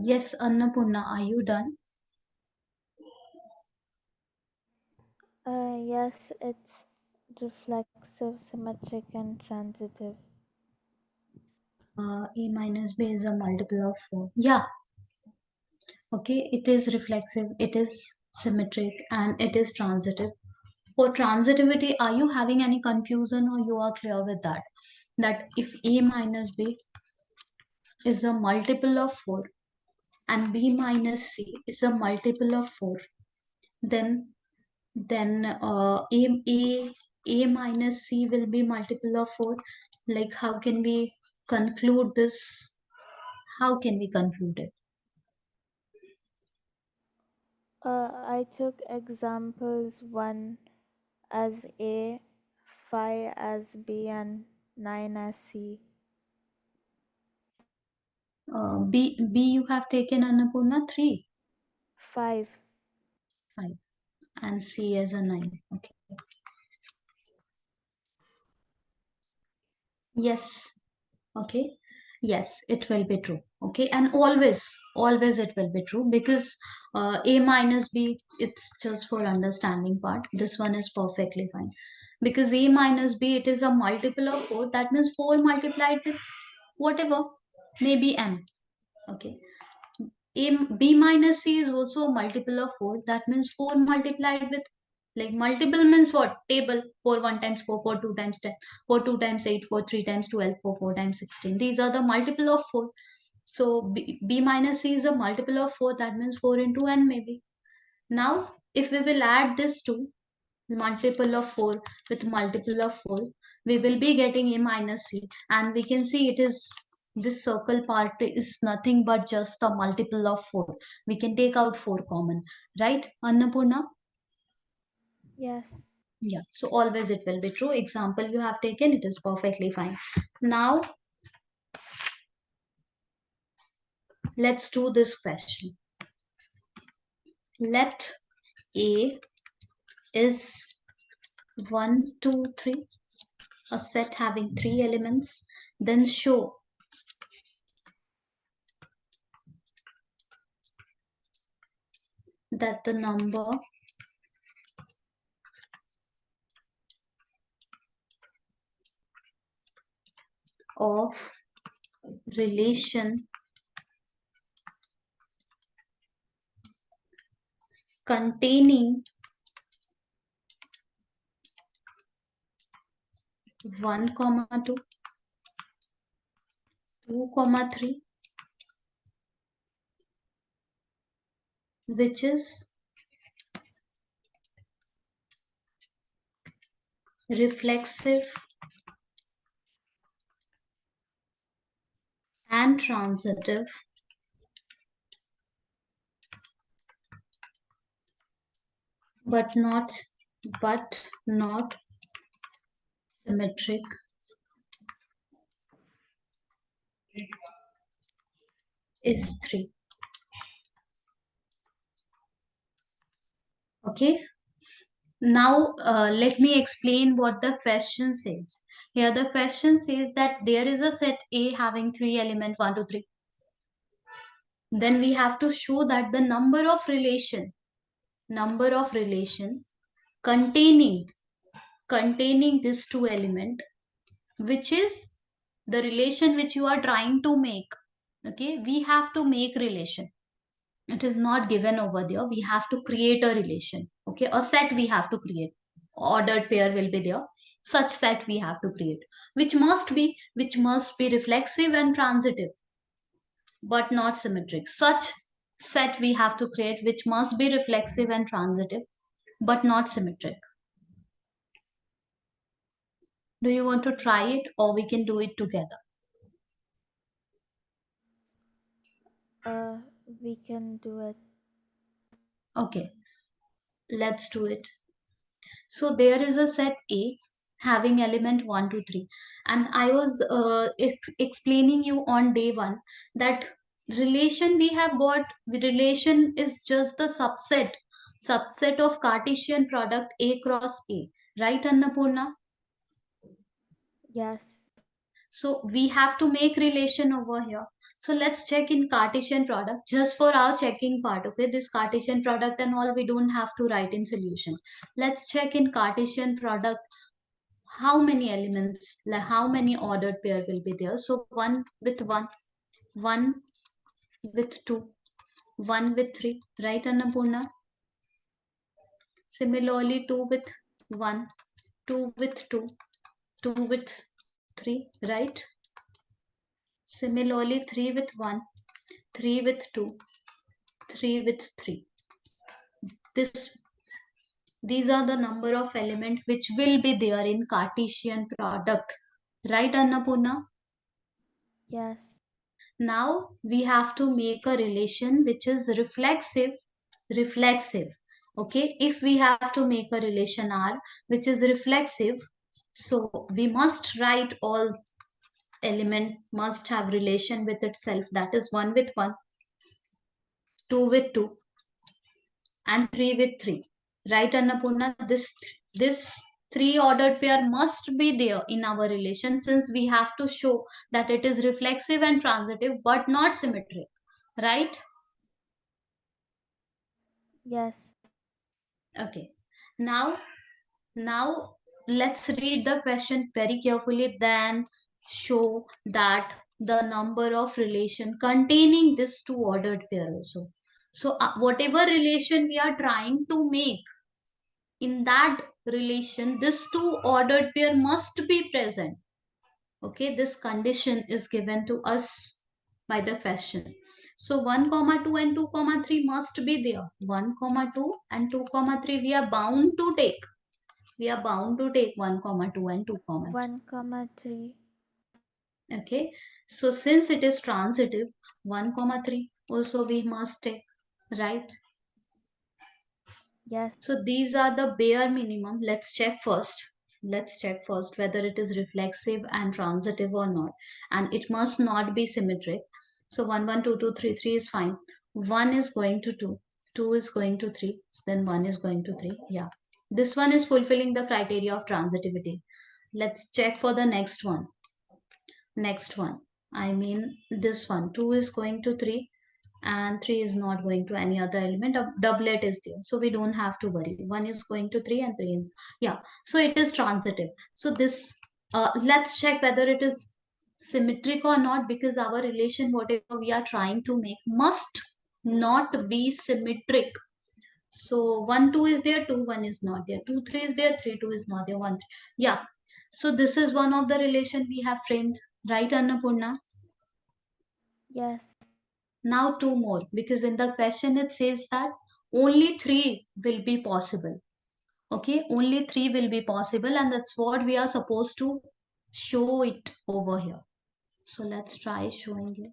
Yes, Annapurna, are you done? Yes, it's reflexive, symmetric, and transitive. A minus b is a multiple of 4. Yeah, okay, it is reflexive, it is symmetric, and it is transitive. For transitivity, are you having any confusion or you are clear with that? That if a minus b is a multiple of 4 and b minus c is a multiple of 4, then a minus c will be multiple of 4. Like how can we conclude this? How can we conclude it? I took examples 1 as A, 5 as B, and 9 as C. B you have taken Annapurna 3, 5. 5, and C as a 9. Okay. Yes. Okay. Yes, it will be true. Okay, and always it will be true because a minus b, it's just for understanding part. This one is perfectly fine because a minus b, it is a multiple of 4. That means 4 multiplied with whatever, maybe n. Okay, b minus c is also a multiple of 4. That means 4 multiplied with, like multiple means what? Table. 4 1 times 4, 4 2 times 10, 4 2 times 8, 4 3 times 12, 4 4 times 16. These are the multiple of 4. So b minus c is a multiple of 4. That means 4 into n maybe. Now, if we will add this to multiple of 4 with multiple of 4, we will be getting a minus c, and we can see it is, this circle part is nothing but just the multiple of 4. We can take out 4 common, right, Annapurna? Yes. Yeah, so always it will be true. Example you have taken, it is perfectly fine. Now let's do this question. Let a is 1 2 3, a set having 3 elements, then show that the number of relation containing 1 comma 2, 2 comma 3, which is reflexive and transitive, but not symmetric, is 3. Okay, now let me explain what the question says. Here the question says that there is a set A having 3 elements 1 2 3. Then we have to show that the number of relation containing this 2 element, which is the relation which you are trying to make. Okay, we have to make relation. It is not given over there. We have to create a relation. Okay, a set we have to create. Ordered pair will be there. Such set we have to create, which must be reflexive and transitive, but not symmetric. Such set we have to create, which must be reflexive and transitive, but not symmetric. Do you want to try it, or we can do it together? Uh, we can do it. Okay, let's do it. So there is a set A having element 1 2 3, and I was explaining you on day 1 that relation we have got, the relation is just the subset of Cartesian product A cross A, right, Annapurna? Yes. So we have to make relation over here. So let's check in Cartesian product just for our checking part. Okay, this Cartesian product and all we don't have to write in solution. Let's check in Cartesian product how many elements, like how many ordered pair will be there. So 1 with 1, 1 with 2, 1 with 3, right Annapurna? Similarly 2 with 1, 2 with 2, 2 with 3, right? Similarly 3 with 1, 3 with 2, 3 with 3. This These are the number of element which will be there in Cartesian product. Right, Annapurna? Yes. Now we have to make a relation which is reflexive. Reflexive. Okay, if we have to make a relation R which is reflexive, so we must write all element must have relation with itself. That is 1 with 1, 2 with 2, and 3 with 3. Right, Annapurna? This three ordered pair must be there in our relation, since we have to show that it is reflexive and transitive but not symmetric. Right? Yes. Okay. Now, now let's read the question very carefully, then show that the number of relation containing this two ordered pair also. So whatever relation we are trying to make, in that relation this two ordered pair must be present. Okay, this condition is given to us by the question. So 1 comma 2 and 2 comma 3 must be there. 1 comma 2 and 2 comma 3 we are bound to take. We are bound to take 1 comma 2 and 2 comma 1 comma 3. 3. Okay, so since it is transitive, 1 comma 3 also we must take, right? Yes. So these are the bare minimum. Let's check first. Let's check first whether it is reflexive and transitive or not. And it must not be symmetric. So 1, 1, 2, 2, 3, 3 is fine. 1 is going to 2. 2 is going to 3. Then 1 is going to 3. Yeah. This one is fulfilling the criteria of transitivity. Let's check for the next one. Next one. I mean this one. 2 is going to 3 and 3 is not going to any other element. A doublet is there, so we don't have to worry. 1 is going to 3 and 3 is, yeah, so it is transitive. So this let's check whether it is symmetric or not, because our relation whatever we are trying to make must not be symmetric. So 1 2 is there, 2 1 is not there, 2 3 is there, 3 2 is not there, 1 3. Yeah, so this is one of the relation we have framed, right Annapurna? Yes. Now two more, because in the question it says that only three will be possible. Okay, only three will be possible, and that's what we are supposed to show it over here. So let's try showing it.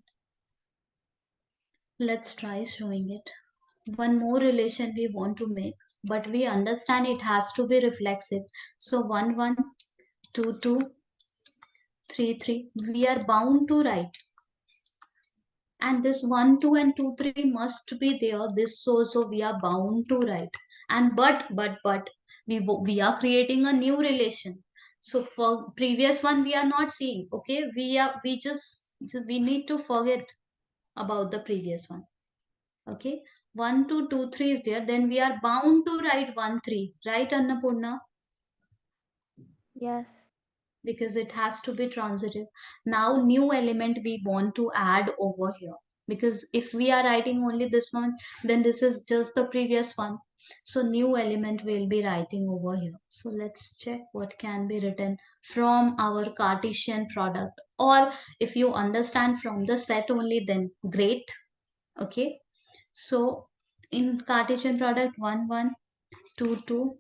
Let's try showing it. One more relation we want to make, but we understand it has to be reflexive. So 1 1, 2 2, 3 3. We are bound to write, and this 1 2 and 2 3 must be there. This also we are bound to write. And but we are creating a new relation. So for previous one we are not seeing. Okay, we just we need to forget about the previous one. Okay, 1 2 2 3 is there, then we are bound to write 1 3, right Annapurna? Yes. Because it has to be transitive. Now new element we want to add over here, because if we are writing only this one, then this is just the previous one. So new element we'll be writing over here. So let's check what can be written from our Cartesian product, or if you understand from the set only, then great. Okay, so in Cartesian product 1 1, 2 2,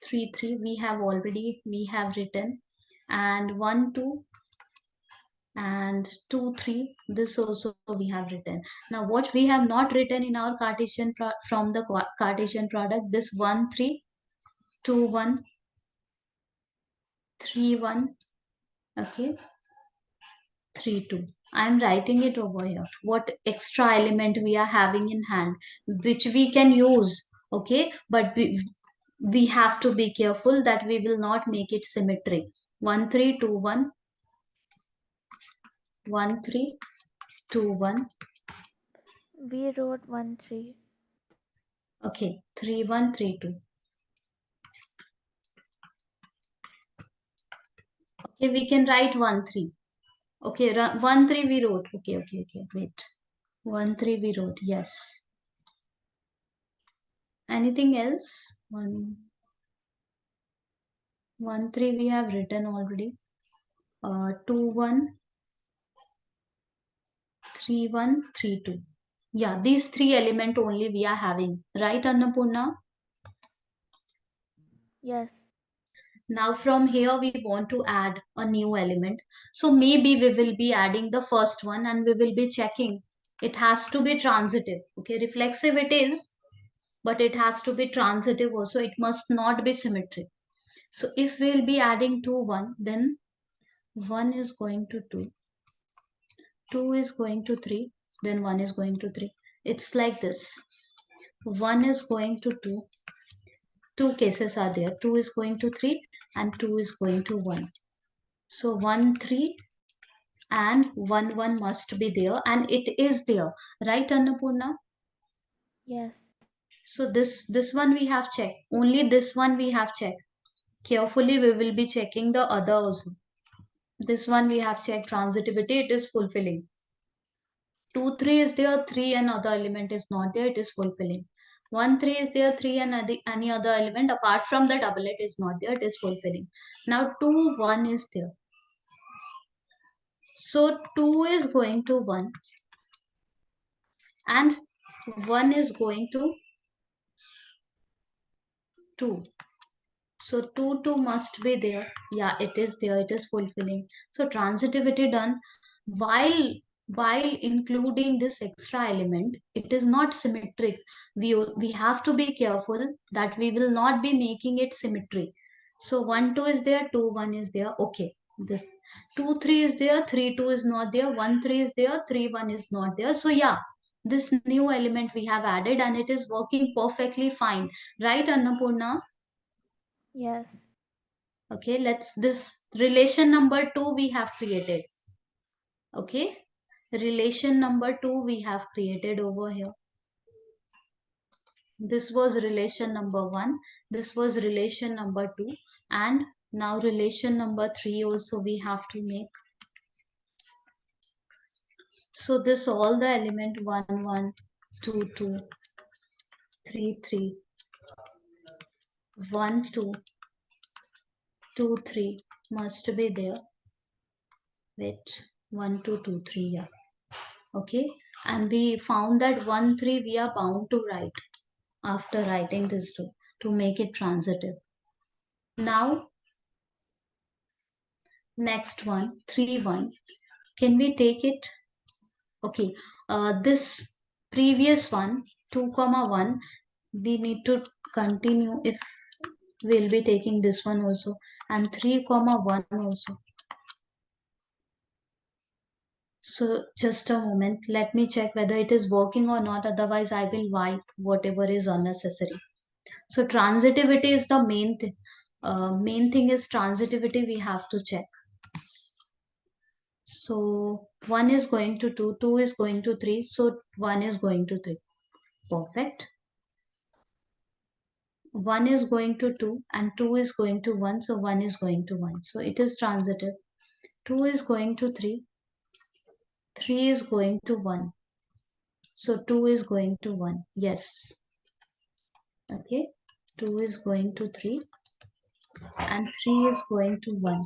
3 3 we have written, and 1 2 and 2 3 this also we have written. Now what we have not written in our from the Cartesian product, this 1 3, 2 1, 3 1, okay, 3 2. I'm writing it over here, what extra element we are having in hand which we can use. Okay, but we have to be careful that we will not make it symmetric. 1 3 2 1, 1 3 2 1. We wrote 1 3. Okay, 3 1 3 2. Okay, we can write 1 3. Okay, 1 3 we wrote. Okay, wait. 1 3 we wrote. Yes. Anything else? 1 3 we have written already. 2 1 3 1 3 2. Yeah, these three element only we are having. Right, Annapurna? Yes. Now from here we want to add a new element. So maybe we will be adding the first one and we will be checking. It has to be transitive. Okay, reflexive it is, but it has to be transitive also. It must not be symmetric. So if we'll be adding 2 1, then 1 is going to 2, 2 is going to 3, then 1 is going to 3. It's like this. 1 is going to 2. Two cases are there. 2 is going to 3 and 2 is going to 1. So 1 3 and 1 1 must be there, and it is there. Right, Annapurna? Yes. So this one we have checked. Only this one we have checked. Carefully we will be checking the other also. This one we have checked transitivity. It is fulfilling. 2 3 is there, 3 and other element is not there, it is fulfilling. 1 3 is there, 3 and any other element apart from the doublet is not there, it is fulfilling. Now 2 1 is there. So 2 is going to 1 and 1 is going to 2. So 2 2 must be there. Yeah, it is there, it is fulfilling. So transitivity done. While including this extra element, it is not symmetric. We have to be careful that we will not be making it symmetry. So 1 2 is there, 2 1 is there. Okay. This 2 3 is there, 3 2 is not there, 1 3 is there, 3 1 is not there. So yeah, this new element we have added and it is working perfectly fine. Right, Annapurna? Yes. Okay, let's this relation number 2 we have created. Okay, relation number 2 we have created over here. This was relation number 1, this was relation number 2, and now relation number 3 also we have to make. So this all the element 1 1 2 2 3 3 1 2 2 3 must be there. Wait, 1 2 2 3, yeah. Okay, and we found that 1 3 we are bound to write after writing this to make it transitive. Now next one 3 1, can we take it? Okay, this previous one 2 comma 1 we need to continue if we'll be taking this one also, and 3 comma 1 also. So just a moment, let me check whether it is working or not, otherwise I will wipe whatever is unnecessary. So transitivity is the main thing. Main thing is transitivity we have to check. So 1 is going to 2, 2 is going to 3, so 1 is going to 3. Perfect. 1 is going to 2 and 2 is going to 1, so 1 is going to 1. So it is transitive. 2 is going to 3, 3 is going to 1. So 2 is going to 1. Yes. Okay. 2 is going to 3 and 3 is going to 1.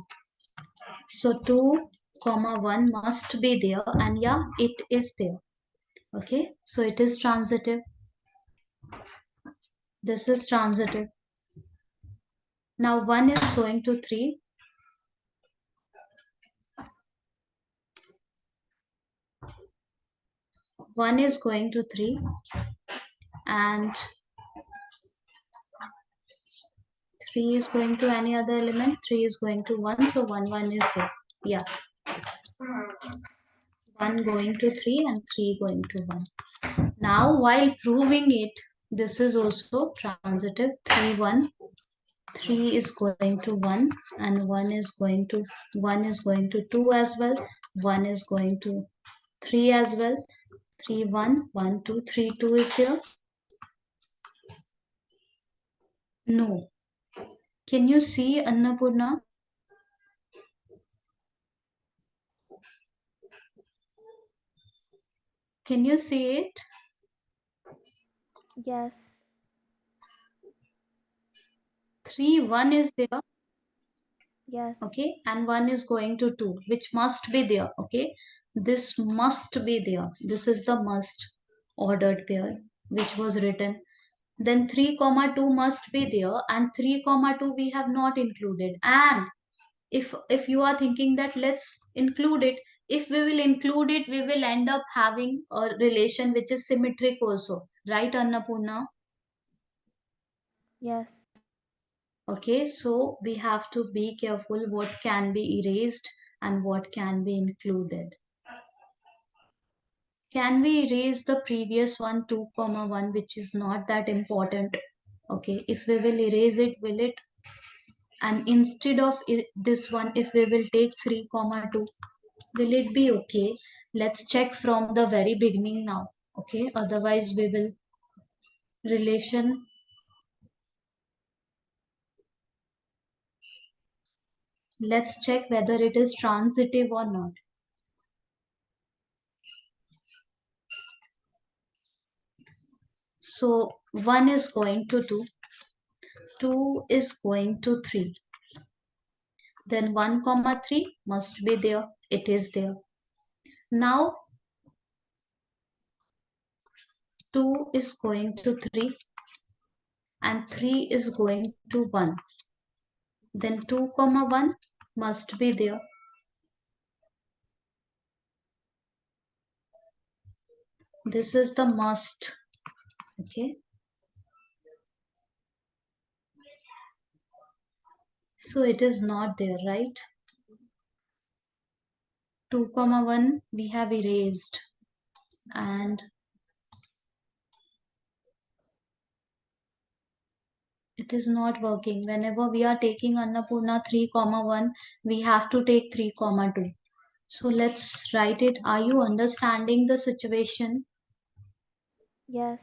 So 2 comma 1 must be there, and yeah, it is there. Okay, so it is transitive. This is transitive. Now 1 is going to 3. 1 is going to 3 and 3 is going to any other element. 3 is going to 1, so 1 1 is there. Yeah, 1 going to 3 and 3 going to 1. Now while proving it, this is also transitive. 3 1, 3 is going to 1 and 1 is going to 2 as well. 1 is going to 3 as well. 3, 1, 1, 2, 3, 2 is there. No. Can you see Annapurna? Can you see it? Yes. 3, 1 is there. Yes. Okay, and 1 is going to 2, which must be there. Okay, this must be there. This is the must ordered pair which was written. Then 3 comma 2 must be there, and 3 comma 2 we have not included. And if you are thinking that let's include it, if we will include it, we will end up having a relation which is symmetric also, right, Annapurna? Yes. Okay, so we have to be careful what can be erased and what can be included. Can we erase the previous one, 2 comma 1, which is not that important? Okay, if we will erase it, will it? And instead of this one, if we will take 3 comma 2, will it be okay? Let's check from the very beginning now. Okay, otherwise we will relation. Let's check whether it is transitive or not. So 1 is going to 2, 2 is going to 3. Then 1 comma 3 must be there. It is there. Now 2 is going to 3 and 3 is going to 1. Then 2 comma 1 must be there. This is the must. Okay. So it is not there, right? 2 comma 1 we have erased, and it is not working. Whenever we are taking Annapurna 3 comma 1, we have to take 3 comma 2. So let's write it. Are you understanding the situation? Yes.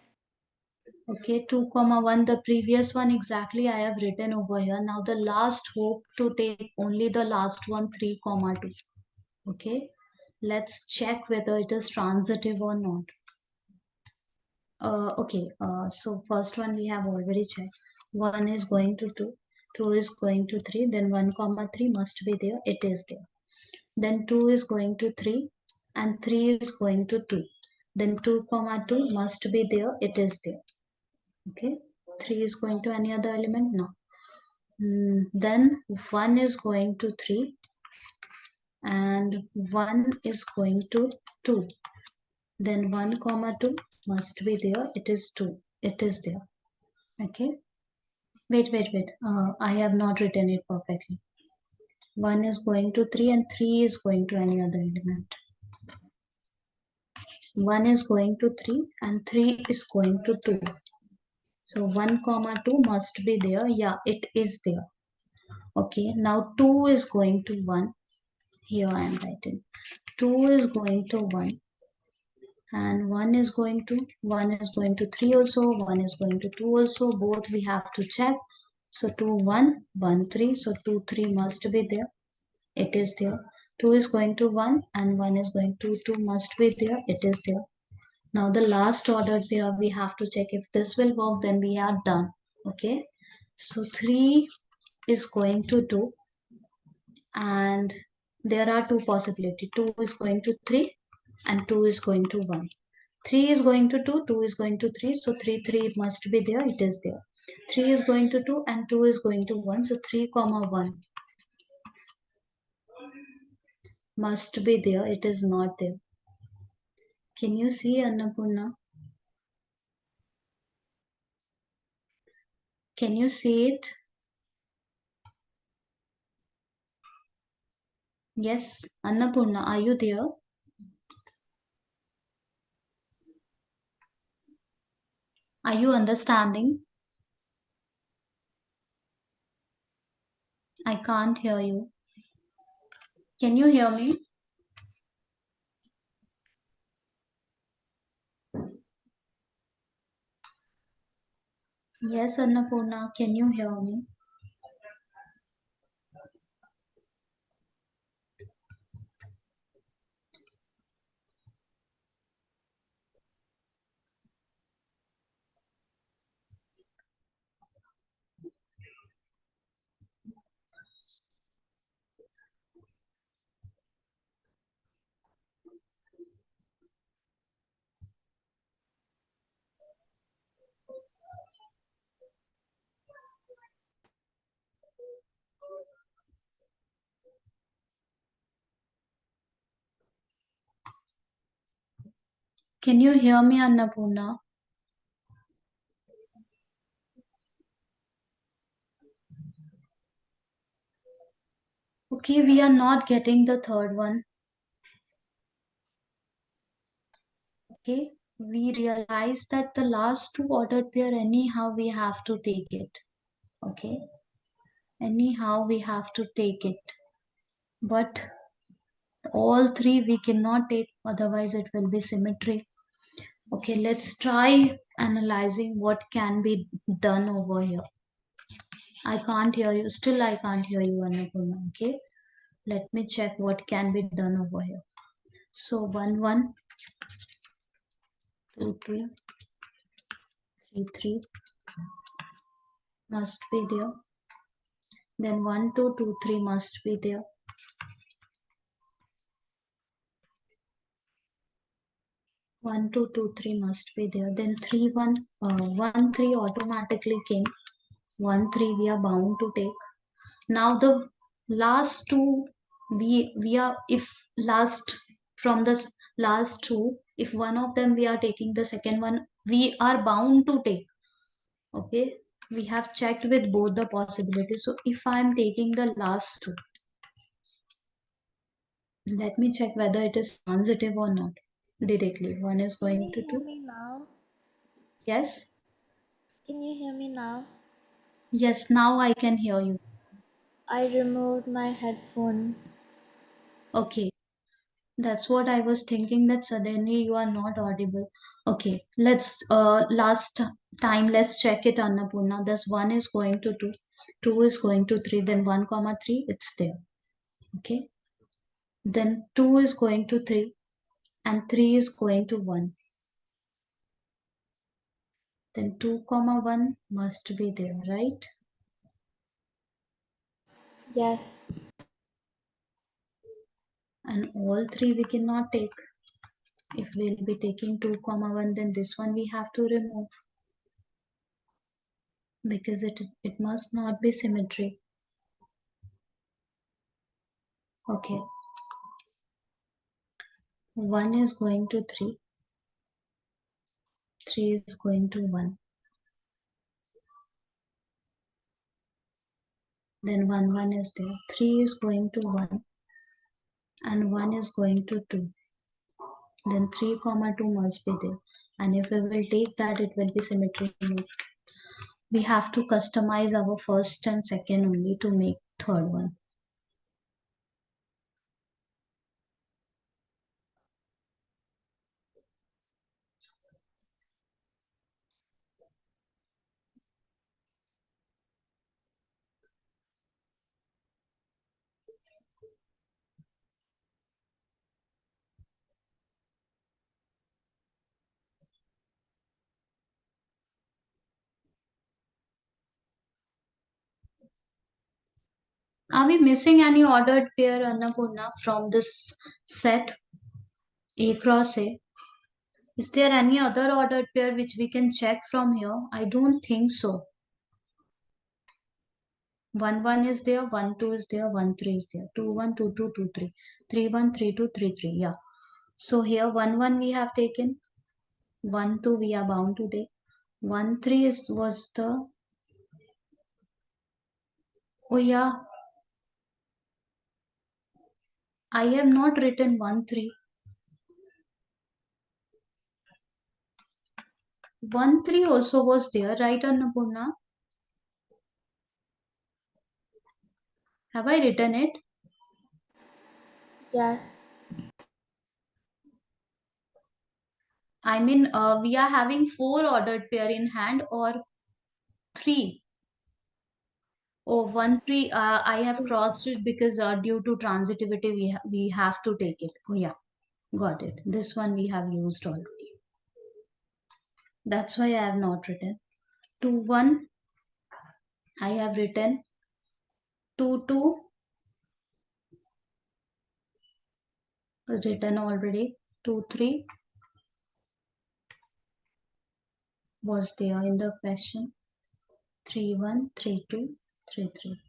Okay, 2 comma 1, the previous one exactly I have written over here. Now the last hope to take only the last one, 3 comma 2. Okay, let's check whether it is transitive or not. So first one we have already checked. 1 is going to 2, 2 is going to 3, then 1 comma 3 must be there, it is there. Then 2 is going to 3 and 3 is going to 2. Then 2 comma 2 must be there, it is there. Okay, 3 is going to any other element? No. Then 1 is going to 3 and 1 is going to 2. Then 1 comma 2 must be there, it is 2, it is there. Okay. Wait. I have not written it perfectly. 1 is going to 3 and 3 is going to any other element. 1 is going to 3 and 3 is going to 2. So 1 comma 2 must be there. Yeah, it is there. Okay, now 2 is going to 1. Here I am writing. 2 is going to 1 and 1 is going to 3 also, 1 is going to 2 also. Both we have to check. So 2, 1, 1, 3. So 2, 3 must be there. It is there. 2 is going to 1 and 1 is going to 2 must be there. It is there. Now the last ordered pair we have to check. If this will work, then we are done. Okay. So 3 is going to 2 and there are two possibilities. 2 is going to 3 and 2 is going to 1. 3 is going to 2, 2 is going to 3. So 3, 3 must be there. It is there. 3 is going to 2 and 2 is going to 1. So 3 comma 1 must be there. It is not there. Can you see, Annapurna? Can you see it? Yes, Annapurna, are you there? Are you understanding? I can't hear you. Can you hear me? Yes, Annapurna, can you hear me? Can you hear me, Annapurna? Okay, we are not getting the third one. Okay, we realize that the last two ordered pair, anyhow, we have to take it. Okay, anyhow, we have to take it. But all three we cannot take, otherwise, it will be symmetry. Okay, let's try analyzing what can be done over here. I can't hear you. Still, I can't hear you, Annapurna. Okay, let me check what can be done over here. So, 1, 1, 2, 2, 3, 3 must be there. Then 1, 2, 2, 3 must be there. 1, 2, 2, 3 must be there. Then 3, 1, 1, 3 automatically came. 1, 3 we are bound to take. Now the last two, we are, if last from the last two, if one of them we are taking, the second one we are bound to take. Okay, we have checked with both the possibilities. So if I am taking the last two, let me check whether it is transitive or not directly. One is Can going you to hear two. me now? Yes. Can you hear me now? Yes, now I can hear you. I removed my headphones. Okay, that's what I was thinking, that suddenly you are not audible. Okay, let's last time let's check it, Annapurna. This one is going to two, two is going to three, then 1 comma 3, it's there. Okay, then 2 is going to 3 and 3 is going to 1. Then 2 comma 1 must be there, right? Yes. And all three we cannot take. If we'll be taking 2 comma 1, then this one we have to remove, because it must not be symmetry. Okay, 1 is going to 3, 3 is going to 1, then 1 1 is there, 3 is going to 1 and 1 is going to 2, then 3 comma 2 must be there. And if we will take that, it will be symmetry. We have to customize our first and second only to make third one. Are we missing any ordered pair, Annapurna, from this set A cross A? Is there any other ordered pair which we can check from here? I don't think so. 1 1 is there, 1 2 is there, 1 3 is there, 2 1 2 2 2 3, 3 1 3 2 3 3. Yeah. So here 1 1 we have taken, 1 2 we are bound to take. 1 3 is was the, oh yeah, I have not written 1 3. 1 3 also was there, right, Annapurna? Have I written it? Yes. I mean, we are having four ordered pair in hand, or 3. Oh, 1 3. I have crossed it because due to transitivity we have to take it. Oh yeah, got it. This one we have used already. That's why I have not written. 2 1. I have written 2 2. Written already. 2 3 was there in the question. 3 1 3 2 3 3.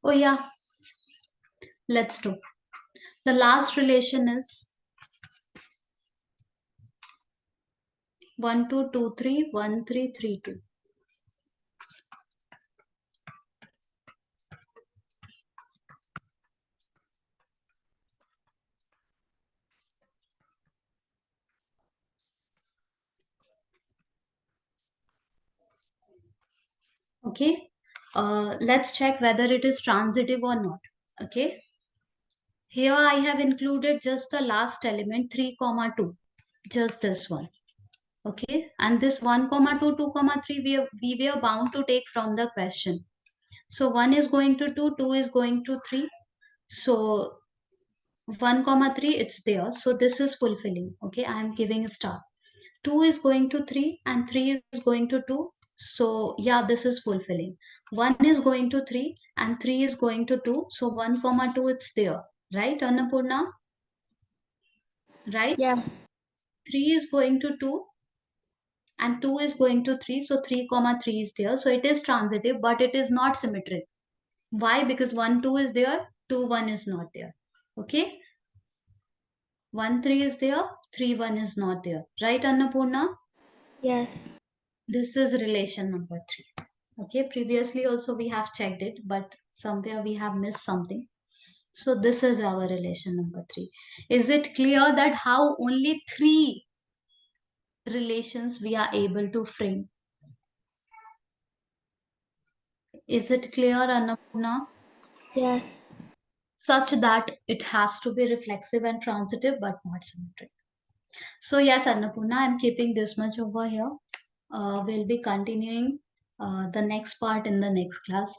Oh yeah, let's do. The last relation is 1 2 2 3 1 3 3 2. Okay. Let's check whether it is transitive or not. Okay. Here I have included just the last element 3 comma 2. Just this one. Okay. And this 1 comma 2, 2 comma 3 we were bound to take from the question. So 1 is going to 2, 2 is going to 3. So 1 comma 3 it's there. So this is fulfilling. Okay. I am giving a star. 2 is going to 3 and 3 is going to 2. So yeah, this is fulfilling. 1 is going to 3 and 3 is going to 2. So 1 comma 2 it's there. Right, Annapurna? Right? Yeah. 3 is going to 2 and 2 is going to 3. So 3 comma 3 is there. So it is transitive, but it is not symmetric. Why? Because 1 2 is there, 2 1 is not there. Okay? 1 3 is there, 3 1 is not there. Right, Annapurna? Yes. This is relation number 3. Okay, previously also we have checked it, but somewhere we have missed something. So this is our relation number 3. Is it clear that how only 3 relations we are able to frame? Is it clear, Annapurna? Yes. Such that it has to be reflexive and transitive but not symmetric. So yes, Annapurna, I'm keeping this much over here. We'll be continuing the next part in the next class.